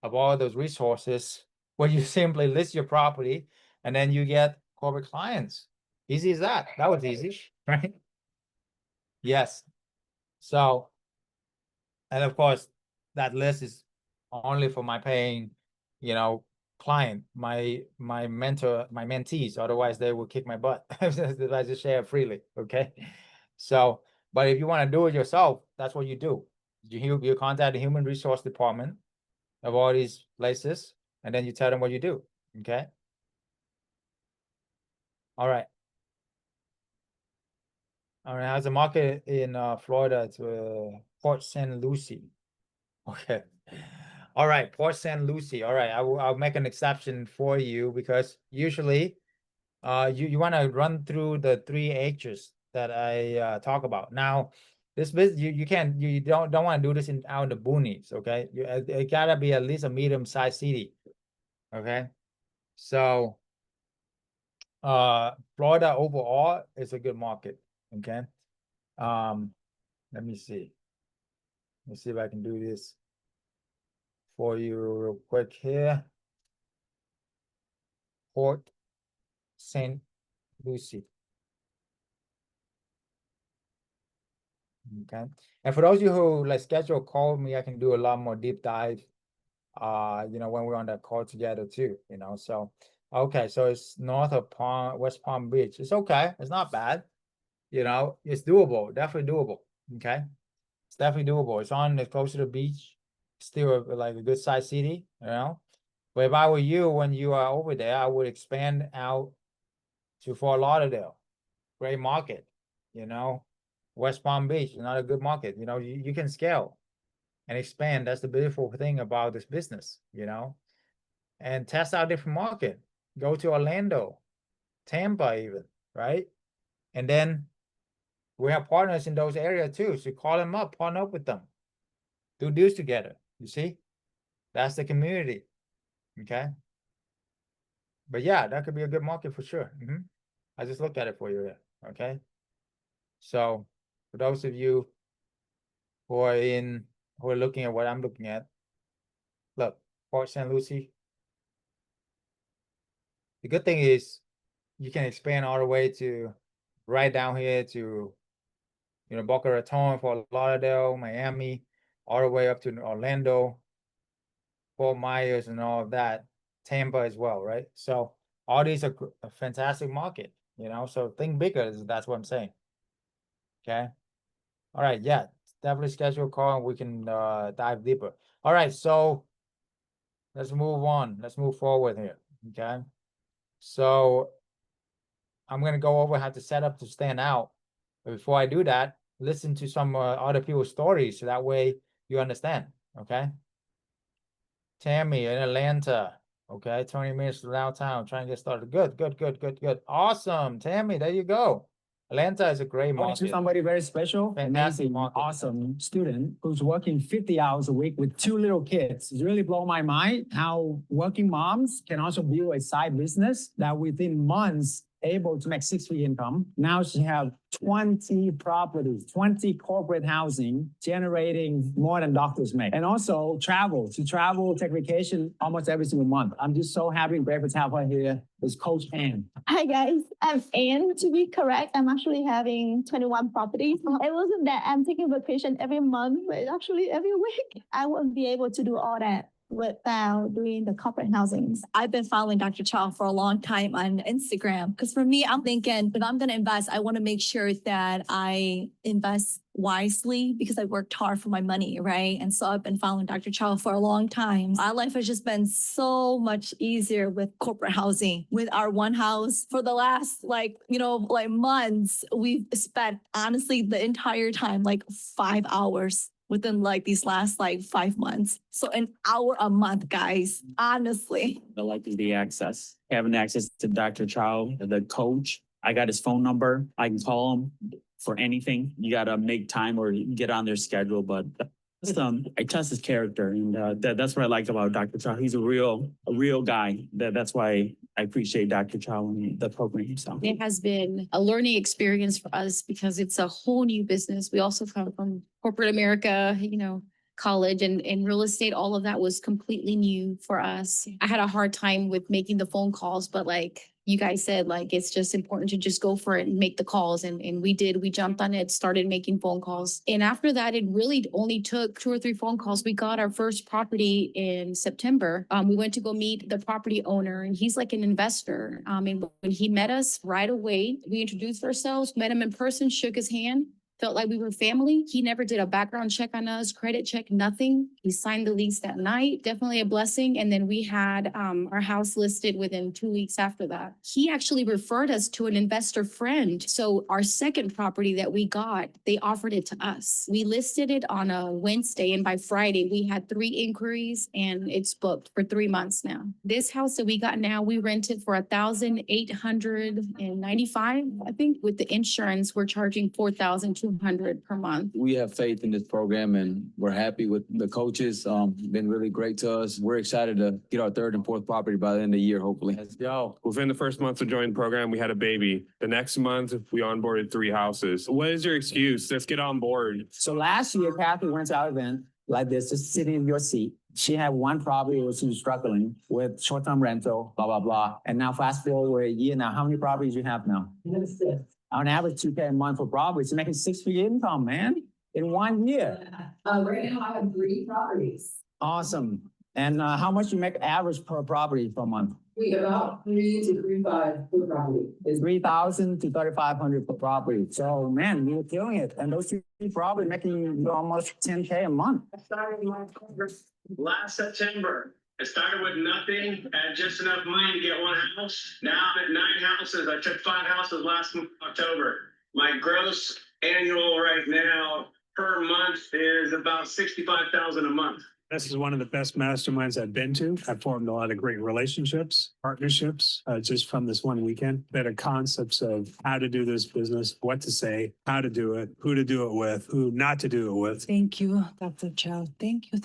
Speaker 1: of all those resources where you simply list your property and then you get corporate clients. Easy as that. That was easy, right? Yes. So, and of course, that list is only for my paying, client, my mentor, my mentees. Otherwise, they will kick my butt if I just share freely. Okay. So, but if you want to do it yourself, that's what you do. You contact the human resource department of all these places, and then you tell them what you do. Okay. All right. All right. How's the market in Florida to Port St. Lucie? Okay. All right, Port St. Lucie. All right, I'll make an exception for you because usually you want to run through the 3 H's that I talk about. Now, this business you don't want to do this out in the boonies, okay? It gotta be at least a medium-sized city. Okay. So Florida overall is a good market. Okay. Let me see. Let's see if I can do this for you real quick here. Port St. Lucie. Okay. And for those of you who like schedule a call with me, I can do a lot more deep dive, when we're on that call together too, so, okay. So it's north of West Palm Beach. It's okay. It's not bad. It's doable, definitely doable. Okay. It's definitely doable. It's close to the beach, still like a good sized city, but if I were you, when you are over there, I would expand out to Fort Lauderdale. Great market, West Palm Beach, another good market. You can scale and expand. That's the beautiful thing about this business, and test out different market. Go to Orlando, Tampa even, right? And then we have partners in those areas too. So call them up, partner up with them, do deals together. You see, that's the community. Okay. But yeah, that could be a good market for sure. I just looked at it for you here, okay? So for those of you who are looking at what I'm looking at, look, Port St. Lucie. The good thing is you can expand all the way to right down here to, Boca Raton, Fort Lauderdale, Miami, all the way up to Orlando, Fort Myers, and all of that, Tampa as well, right? So all these are a fantastic market, so think bigger, that's what I'm saying. Okay. All right, yeah, definitely schedule a call and we can dive deeper. All right, so let's move on. Let's move forward here. Okay. So I'm gonna go over how to set up to stand out. But before I do that, listen to some other people's stories so that way you understand. Okay. Tammy in Atlanta. Okay, 20 minutes to downtown, trying to get started. Good, good, good, good, good. Awesome. Tammy, there you go. Atlanta is a great
Speaker 7: Going to
Speaker 1: market.
Speaker 7: somebody very special,
Speaker 1: Fantastic
Speaker 7: amazing,
Speaker 1: market.
Speaker 7: awesome student who's working 50 hours a week with 2 little kids. It's really blown my mind how working moms can also build a side business that within months able to make 6-figure income. Now she have 20 properties, 20 corporate housing, generating more than doctors make. And also travel, take vacation almost every single month. I'm just so happy and grateful to have her here. Is Coach Ann.
Speaker 8: Hi guys, I'm Ann. To be correct, I'm actually having 21 properties. It wasn't that I'm taking vacation every month, but actually every week. I wouldn't be able to do all that without doing the corporate housings.
Speaker 9: I've been following Dr. Chau for a long time on Instagram because for me, I'm thinking if I'm going to invest, I want to make sure that I invest wisely because I worked hard for my money, right? And so I've been following Dr. Chau for a long time. Our life has just been so much easier with corporate housing. With our one house for the last months, we've spent honestly the entire time 5 hours within these last 5 months. So an hour a month, guys, honestly.
Speaker 10: I like the access, having access to Dr. Chau, the coach. I got his phone number. I can call him for anything. You got to make time or get on their schedule. But I trust his character. And that's what I like about Dr. Chau. He's a real guy. That's why I appreciate Dr. Chau and the program. So
Speaker 9: it has been a learning experience for us because it's a whole new business. We also come from corporate America, college and real estate. All of that was completely new for us. I had a hard time with making the phone calls, but you guys said, it's just important to just go for it and make the calls. And we did. We jumped on it, started making phone calls. And after that, it really only took 2 or 3 phone calls. We got our first property in September. We went to go meet the property owner, and he's like an investor. And when he met us right away, we introduced ourselves, met him in person, shook his hand. Felt like we were family. He never did a background check on us, credit check, nothing. He signed the lease that night. Definitely a blessing. And then we had our house listed within 2 weeks after that. He actually referred us to an investor friend. So our second property that we got, they offered it to us. We listed it on a Wednesday, and by Friday we had 3 inquiries, and it's booked for 3 months now. This house that we got now, we rented for $1,895. I think with the insurance, we're charging $4,200 per month.
Speaker 11: We have faith in this program and we're happy with the coaches. Been really great to us. We're excited to get our 3rd and 4th property by the end of the year, hopefully.
Speaker 12: Let's go. Within the first month of joining the program, we had a baby. The next month, we onboarded 3 houses. What is your excuse? Let's get on board.
Speaker 7: So last year, Kathy went to our event like this, just sitting in your seat. She had 1 property where she was struggling with short-term rental, blah, blah, blah. And now fast forward a year now, how many properties you have now? On average, $2,000 a month for properties. You're making 6-figure income, man, in 1 year.
Speaker 13: Right now I have 3 properties.
Speaker 7: Awesome. And how much you make average per property per month?
Speaker 13: We about 3 to 3.5 per property.
Speaker 7: It's $3,000 to $3,500 per property. So man, you're killing it. And those 3 properties making almost $10,000 a month.
Speaker 14: I started my course last September. I started with nothing, had just enough money to get 1 house. Now I'm at 9 houses. I took 5 houses last October. My gross annual right now per month is about $65,000 a month.
Speaker 15: This is one of the best masterminds I've been to. I've formed a lot of great relationships, partnerships, just from this one weekend. Better concepts of how to do this business, what to say, how to do it, who to do it with, who not to do it with.
Speaker 16: Thank you, Dr. Chau. Thank you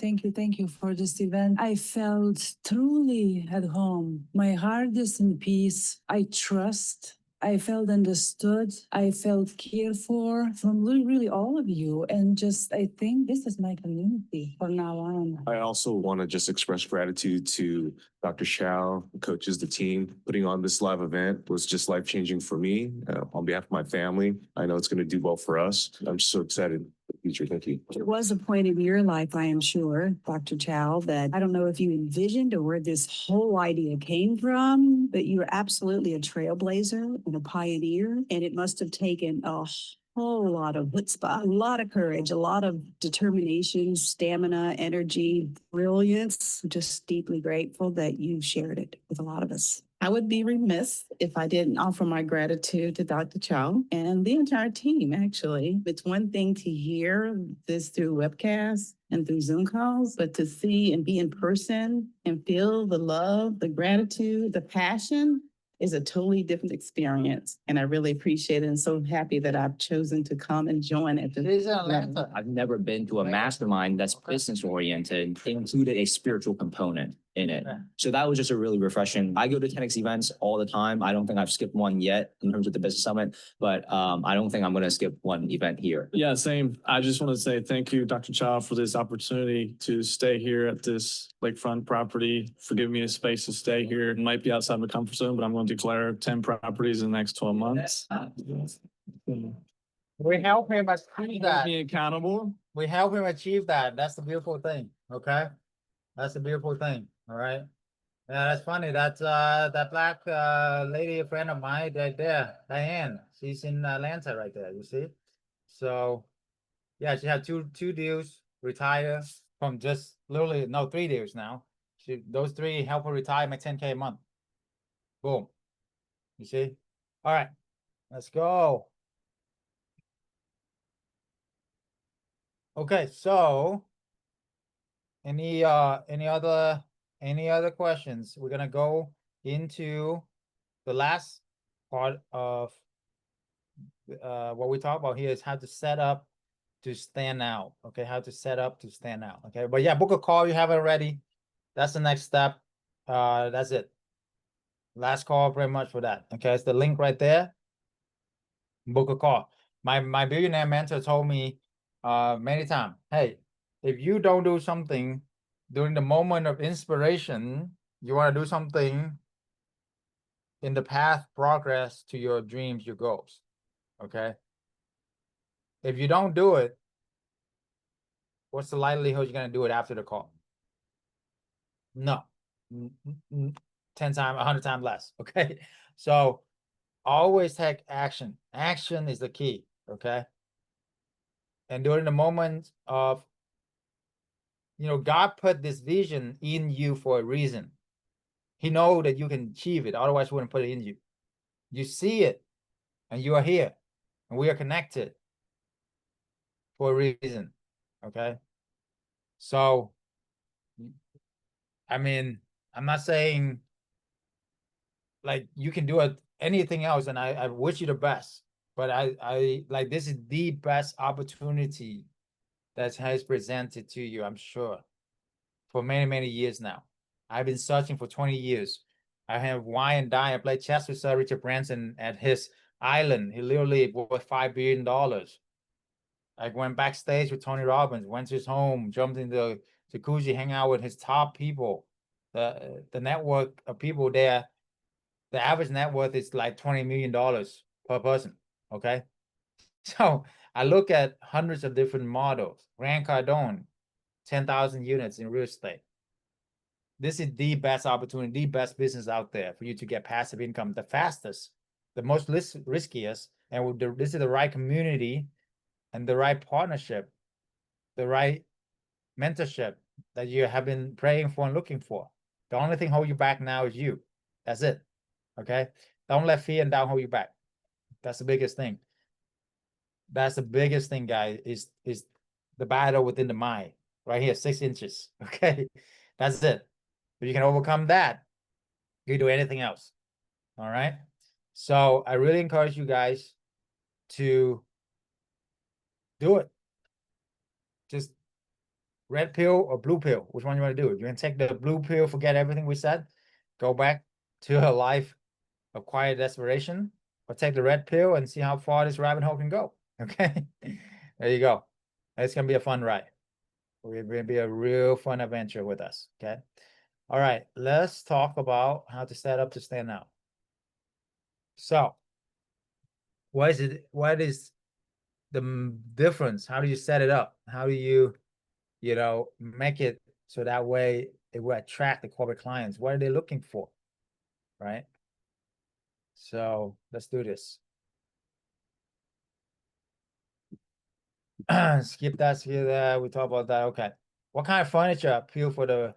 Speaker 16: for this event. I felt truly at home. My heart is in peace. I trust I felt understood. I felt cared for from really all of you. And just, I think this is my community from now on.
Speaker 12: I also want to just express gratitude to Dr. Chau, the coaches, the team. Putting on this live event was just life-changing for me on behalf of my family. I know it's going to do well for us. I'm so excited for the future. Thank you.
Speaker 16: It was a point in your life, I am sure, Dr. Chau, that I don't know if you envisioned or where this whole idea came from, but you were absolutely a trailblazer and a pioneer. And it must have taken a whole lot of chutzpah, a lot of courage, a lot of determination, stamina, energy, brilliance. Just deeply grateful that you shared it with a lot of us.
Speaker 17: I would be remiss if I didn't offer my gratitude to Dr. Chau and the entire team, actually. It's one thing to hear this through webcasts and through Zoom calls, but to see and be in person and feel the love, the gratitude, the passion is a totally different experience. And I really appreciate it and so happy that I've chosen to come and join at this.
Speaker 18: I've never been to a mastermind that's business oriented, included a spiritual component in it. So that was just a really refreshing. I go to 10X events all the time. I don't think I've skipped one yet in terms of the business summit, but I don't think I'm going to skip one event here.
Speaker 19: Yeah, same. I just want to say thank you, Dr. Chau, for this opportunity to stay here at this lakefront property, for giving me a space to stay here. It might be outside my comfort zone, but I'm going to declare 10 properties in the next 12 months.
Speaker 1: We help him achieve that.
Speaker 19: Be accountable.
Speaker 1: We help him achieve that. That's the beautiful thing. Okay. That's the beautiful thing. All right. Yeah, that's funny. That's that black lady, a friend of mine right there, Diane. She's in Atlanta right there, you see? So yeah, she had two deals, retire from just literally 3 deals now. Those 3 help her retire, make 10K a month. Boom. You see? All right, let's go. Okay, so any other questions? We're gonna go into the last part of what we talk about here is how to set up to stand out. Okay, how to set up to stand out. Okay, but yeah, book a call. You have it already. That's the next step. That's it. Last call pretty much for that. Okay, it's the link right there. Book a call. My billionaire mentor told me many times, hey, if you don't do something during the moment of inspiration, you want to do something in the path progress to your dreams, your goals. Okay. If you don't do it, what's the likelihood you're going to do it after the call? No. 10 times, 100 times less. Okay. So always take action. Action is the key. Okay. And during the moment of, God put this vision in you for a reason. He knows that you can achieve it. Otherwise, he wouldn't put it in you. You see it and you are here and we are connected for a reason. Okay. So, I mean, I'm not saying like you can do anything else, and I wish you the best, but I like this is the best opportunity that has presented to you, I'm sure, for many years now. I've been searching for 20 years. I have wine and dine. I played chess with Sir Richard Branson at his island. He literally worth $5 billion. I went backstage with Tony Robbins, went to his home, jumped in the jacuzzi, hang out with his top people. The network of people there, the average net worth is like $20 million per person. Okay. So I look at hundreds of different models. Grant Cardone, 10,000 units in real estate. This is the best opportunity, the best business out there for you to get passive income the fastest, the most riskiest. And this is the right community and the right partnership, the right mentorship that you have been praying for and looking for. The only thing holding you back now is you. That's it. Okay. Don't let fear and doubt hold you back. That's the biggest thing. That's the biggest thing, guys, is the battle within the mind. Right here, 6 inches. Okay. That's it. If you can overcome that, you can do anything else. All right. So I really encourage you guys to do it. Just red pill or blue pill. Which one you want to do? If you can take the blue pill, forget everything we said, go back to a life of quiet desperation, or take the red pill and see how far this rabbit hole can go. Okay, there you go. It's gonna be a fun ride. It's gonna be a real fun adventure with us. Okay. All right, let's talk about how to set up to stand out. So, what is it? What is the difference? How do you set it up? How do you, make it so that way it will attract the corporate clients? What are they looking for? Right? So let's do this. Skip that, we talk about that. Okay. What kind of furniture appeal for the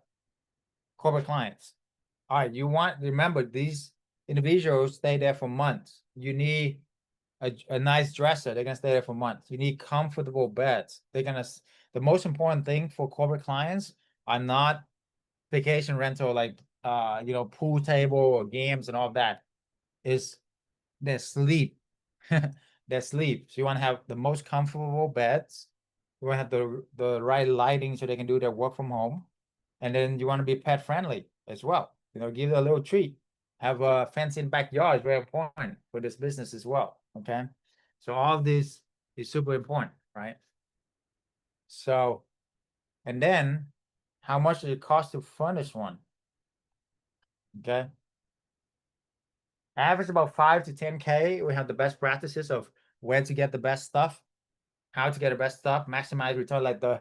Speaker 1: corporate clients? All right, remember, these individuals stay there for months. You need a nice dresser. They're gonna stay there for months. You need comfortable beds. The most important thing for corporate clients are not vacation rental, like pool table or games and all that, is their sleep. Their sleep. So you want to have the most comfortable beds. You want to have the right lighting so they can do their work from home. And then you want to be pet friendly as well. Give it a little treat. Have a fenced-in backyard is very important for this business as well. Okay. So all of this is super important, right? So, and then how much does it cost to furnish one? Okay. Average about 5 to 10K. We have the best practices of where to get the best stuff, how to get the best stuff, maximize return. Like the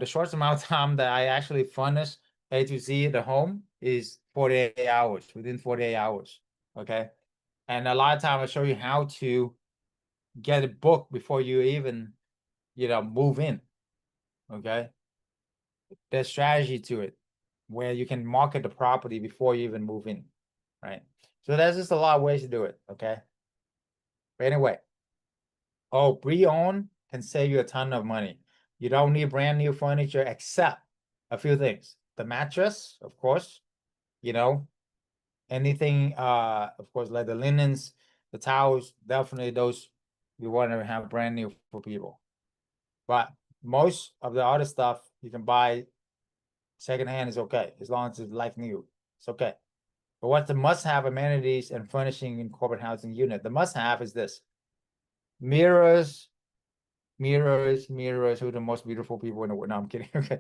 Speaker 1: shortest amount of time that I actually furnish A to Z the home is 48 hours, within 48 hours. Okay. And a lot of time I show you how to get it booked before you even, move in. Okay. There's strategy to it where you can market the property before you even move in. Right. So there's just a lot of ways to do it. Okay. But anyway, pre-owned can save you a ton of money. You don't need brand new furniture except a few things. The mattress, of course, anything, of course, like the linens, the towels, definitely those you want to have brand new for people. But most of the other stuff you can buy secondhand is okay, as long as it's like new. It's okay. But what's the must-have amenities and furnishing in corporate housing unit? The must-have is this: mirrors, who are the most beautiful people in the world. No, I'm kidding. Okay.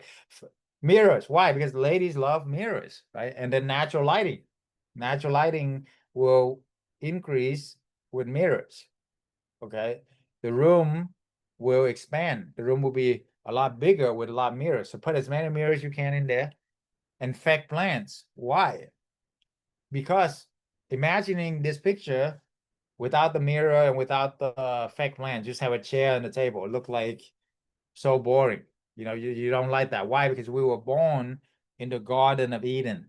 Speaker 1: Mirrors. Why? Because ladies love mirrors, right? And then natural lighting. Natural lighting will increase with mirrors. Okay. The room will expand. The room will be a lot bigger with a lot of mirrors. So put as many mirrors you can in there. And fake plants. Why? Because imagining this picture without the mirror and without the fake plant, just have a chair and a table. It look like so boring. You don't like that. Why? Because we were born in the Garden of Eden.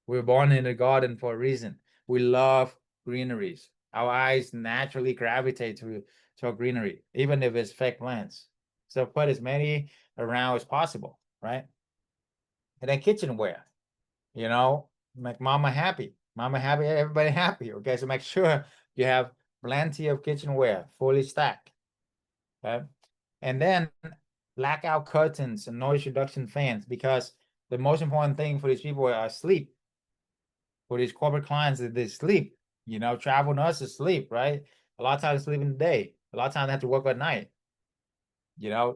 Speaker 1: We were born in the garden for a reason. We love greeneries. Our eyes naturally gravitate to greenery, even if it's fake plants. So put as many around as possible, right? And then kitchenware, make mama happy. Mama happy, everybody happy. Okay, so make sure you have plenty of kitchenware, fully stacked. Okay, and then blackout curtains and noise reduction fans, because the most important thing for these people are sleep. For these corporate clients, is they sleep. Travel nurses sleep, right? A lot of times sleep in the day. A lot of times they have to work at night.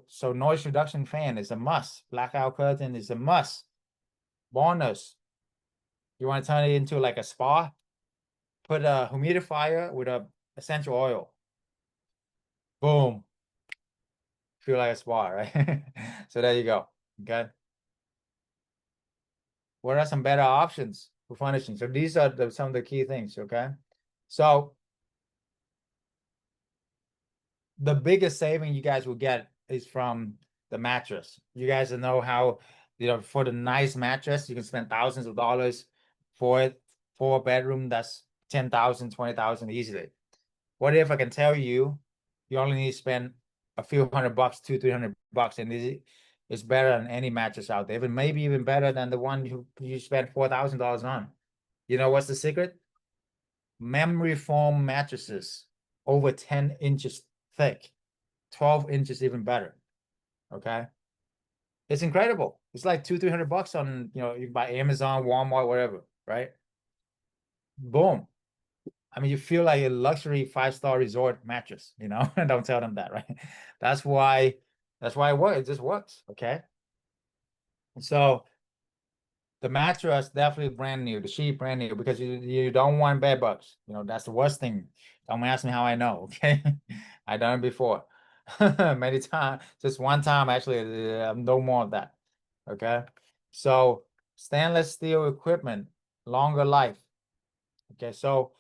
Speaker 1: So noise reduction fan is a must. Blackout curtain is a must. Bonus. You want to turn it into like a spa? Put a humidifier with a essential oil. Boom. Feel like a spa, right? So there you go. Okay. What are some better options for furnishing? So these are some of the key things. Okay. So the biggest saving you guys will get is from the mattress. You guys know how, for the nice mattress, you can spend thousands of dollars for it. For a bedroom, that's 10,000, 20,000 easily. What if I can tell you, you only need to spend a few $100, $200-300, and it's better than any mattress out there. Even maybe even better than the one you spent $4,000 on. You know what's the secret? Memory foam mattresses, over 10 inches thick, 12 inches even better. Okay, it's incredible. It's like $200-300 on, you can buy Amazon, Walmart, whatever, right? Boom. I mean, you feel like a luxury 5-star resort mattress, you know? Don't tell them that, right? That's why it works. It just works, okay? So the mattress definitely brand new, the sheet brand new, because you don't want bed bugs. You know, that's the worst thing. Don't ask me how I know, okay? I done it before. Many times, just one time actually, no more of that. Okay. So stainless steel equipment, longer life. Okay, so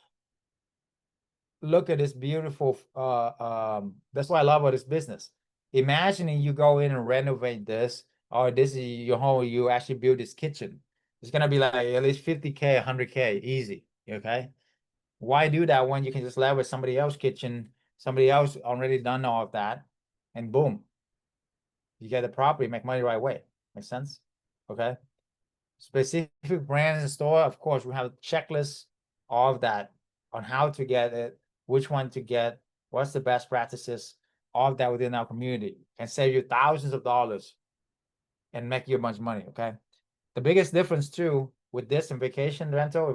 Speaker 1: look at this beautiful that's why I love about this business. Imagining you go in and renovate this, or this is your home, you actually build this kitchen. It's gonna be like at least 50K, 100K, easy. Okay. Why do that when you can just leverage somebody else's kitchen, somebody else already done all of that, and boom, you get the property, make money right away. Make sense? Okay. Specific brands in store, of course, we have checklists, all of that on how to get it, which one to get, what's the best practices, all of that within our community can save you thousands of dollars and make you a bunch of money. Okay. The biggest difference too with this and vacation rental,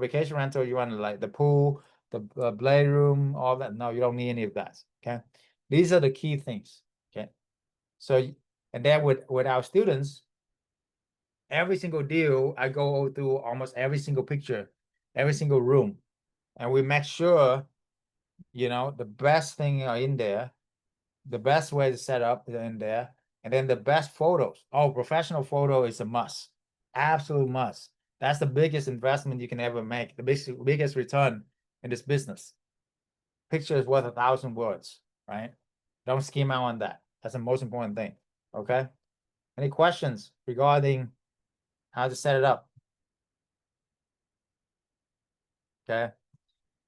Speaker 1: you want like the pool, the blade room, all that. No, you don't need any of that. Okay. These are the key things. Okay. So, and then with our students, every single deal, I go through almost every single picture, every single room, and we make sure, you know, the best thing are in there, the best way to set up in there, and then the best photos. Oh, professional photo is a must, absolute must. That's the biggest investment you can ever make, the biggest return in this business. Picture is worth 1,000 words, right? Don't scheme out on that. That's the most important thing. Okay. Any questions regarding how to set it up? Okay.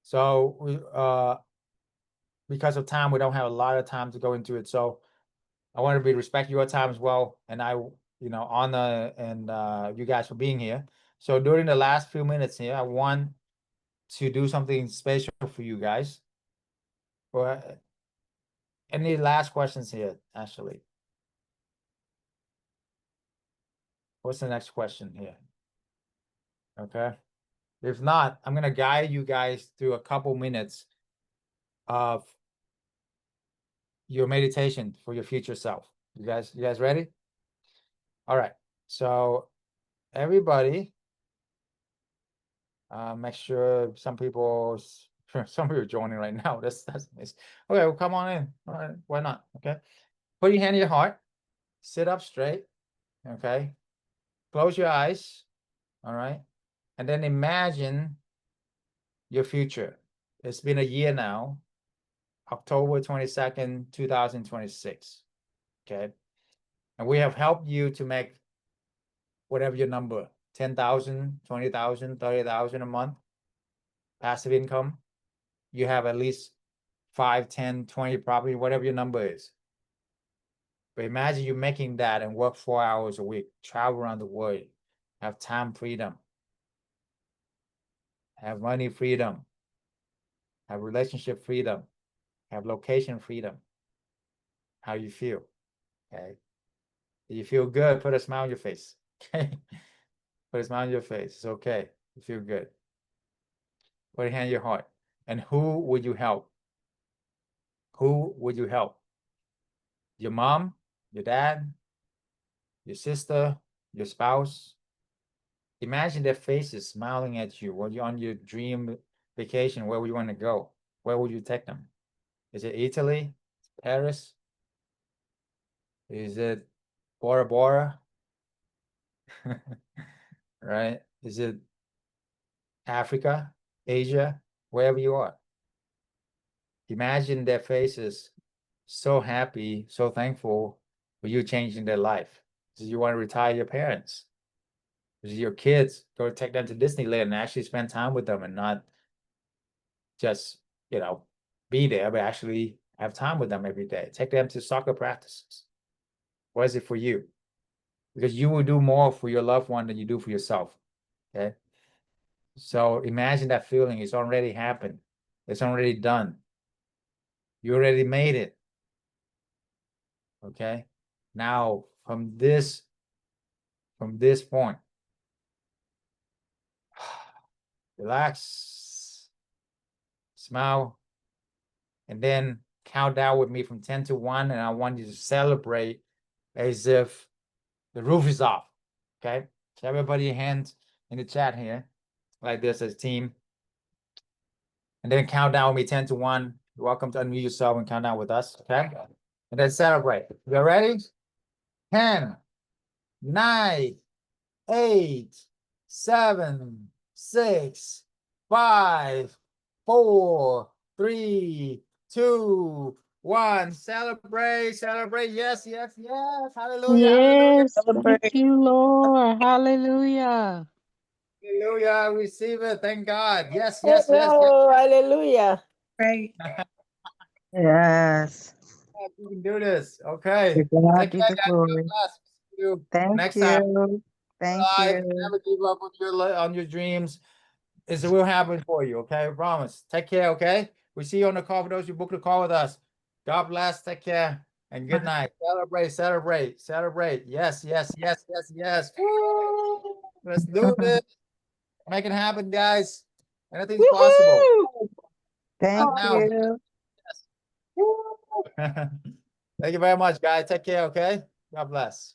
Speaker 1: So we because of time, we don't have a lot of time to go into it. So I want to respect your time as well. And I, you know, honor and you guys for being here. So during the last few minutes here, I want to do something special for you guys. Or any last questions here, Ashley? What's the next question here? Okay. If not, I'm gonna guide you guys through a couple minutes of your meditation for your future self. You guys ready? All right. So everybody, make sure some people are joining right now. That's nice. Okay, well, come on in. All right, why not? Okay. Put your hand on your heart. Sit up straight. Okay. Close your eyes. All right. And then imagine your future. It's been a year now, October 22nd, 2026. Okay. And we have helped you to make whatever your number, 10,000, 20,000, 30,000 a month passive income. You have at least 5, 10, 20 property, whatever your number is. But imagine you making that and work 4 hours a week, travel around the world, have time freedom, have money freedom, have relationship freedom, have location freedom. How you feel? Okay. Do you feel good? Put a smile on your face. Okay. Put a smile on your face. It's okay. You feel good. Put your hand on your heart. And who would you help? Who would you help? Your mom, your dad, your sister, your spouse. Imagine their faces smiling at you while you're on your dream vacation. Where would you want to go? Where would you take them? Is it Italy? Paris? Is it Bora Bora? Right? Is it Africa, Asia, wherever you are? Imagine their faces so happy, so thankful for you changing their life. Do you want to retire your parents? Your kids, go take them to Disneyland and actually spend time with them and not just, you know, be there, but actually have time with them every day. Take them to soccer practices. What is it for you? Because you will do more for your loved one than you do for yourself. Okay. So imagine that feeling. It's already happened. It's already done. You already made it. Okay. Now from this point, relax. Smile. And then count down with me from 10 to 1, and I want you to celebrate as if the roof is off. Okay? So everybody hands in the chat here, like this as team. And then count down with me 10 to 1. You're welcome to unmute yourself and count down with us. Okay? And then celebrate. You ready? 10, 9, 8, 7, 6, 5, 4, 3, 2, 1. Celebrate, celebrate. Yes, yes, yes. Hallelujah.
Speaker 20: Yes,
Speaker 1: Hallelujah.
Speaker 20: thank you, Lord. Hallelujah.
Speaker 1: Hallelujah. Receive it. Thank God. Yes, yes, yes, yes.
Speaker 20: Oh, hallelujah.
Speaker 2: Right.
Speaker 20: Yes.
Speaker 1: You can do this. Okay.
Speaker 20: To God
Speaker 1: Take
Speaker 20: be
Speaker 1: care,
Speaker 20: the
Speaker 1: guys. God
Speaker 20: glory.
Speaker 1: bless. See you
Speaker 20: Thank
Speaker 1: next time.
Speaker 20: you. Thank
Speaker 1: Live.
Speaker 20: you.
Speaker 1: Never give up on your dreams. It will happen for you. Okay. I promise. Take care. Okay. We see you on the call for those who book the call with us. God bless. Take care. And good night. Celebrate, celebrate, celebrate. Yes, yes, yes, yes, yes. Woo! Let's do this. Make it happen, guys. Anything's possible.
Speaker 20: Thank
Speaker 1: Now.
Speaker 20: you.
Speaker 1: Thank you very much, guys. Take care, okay? God bless.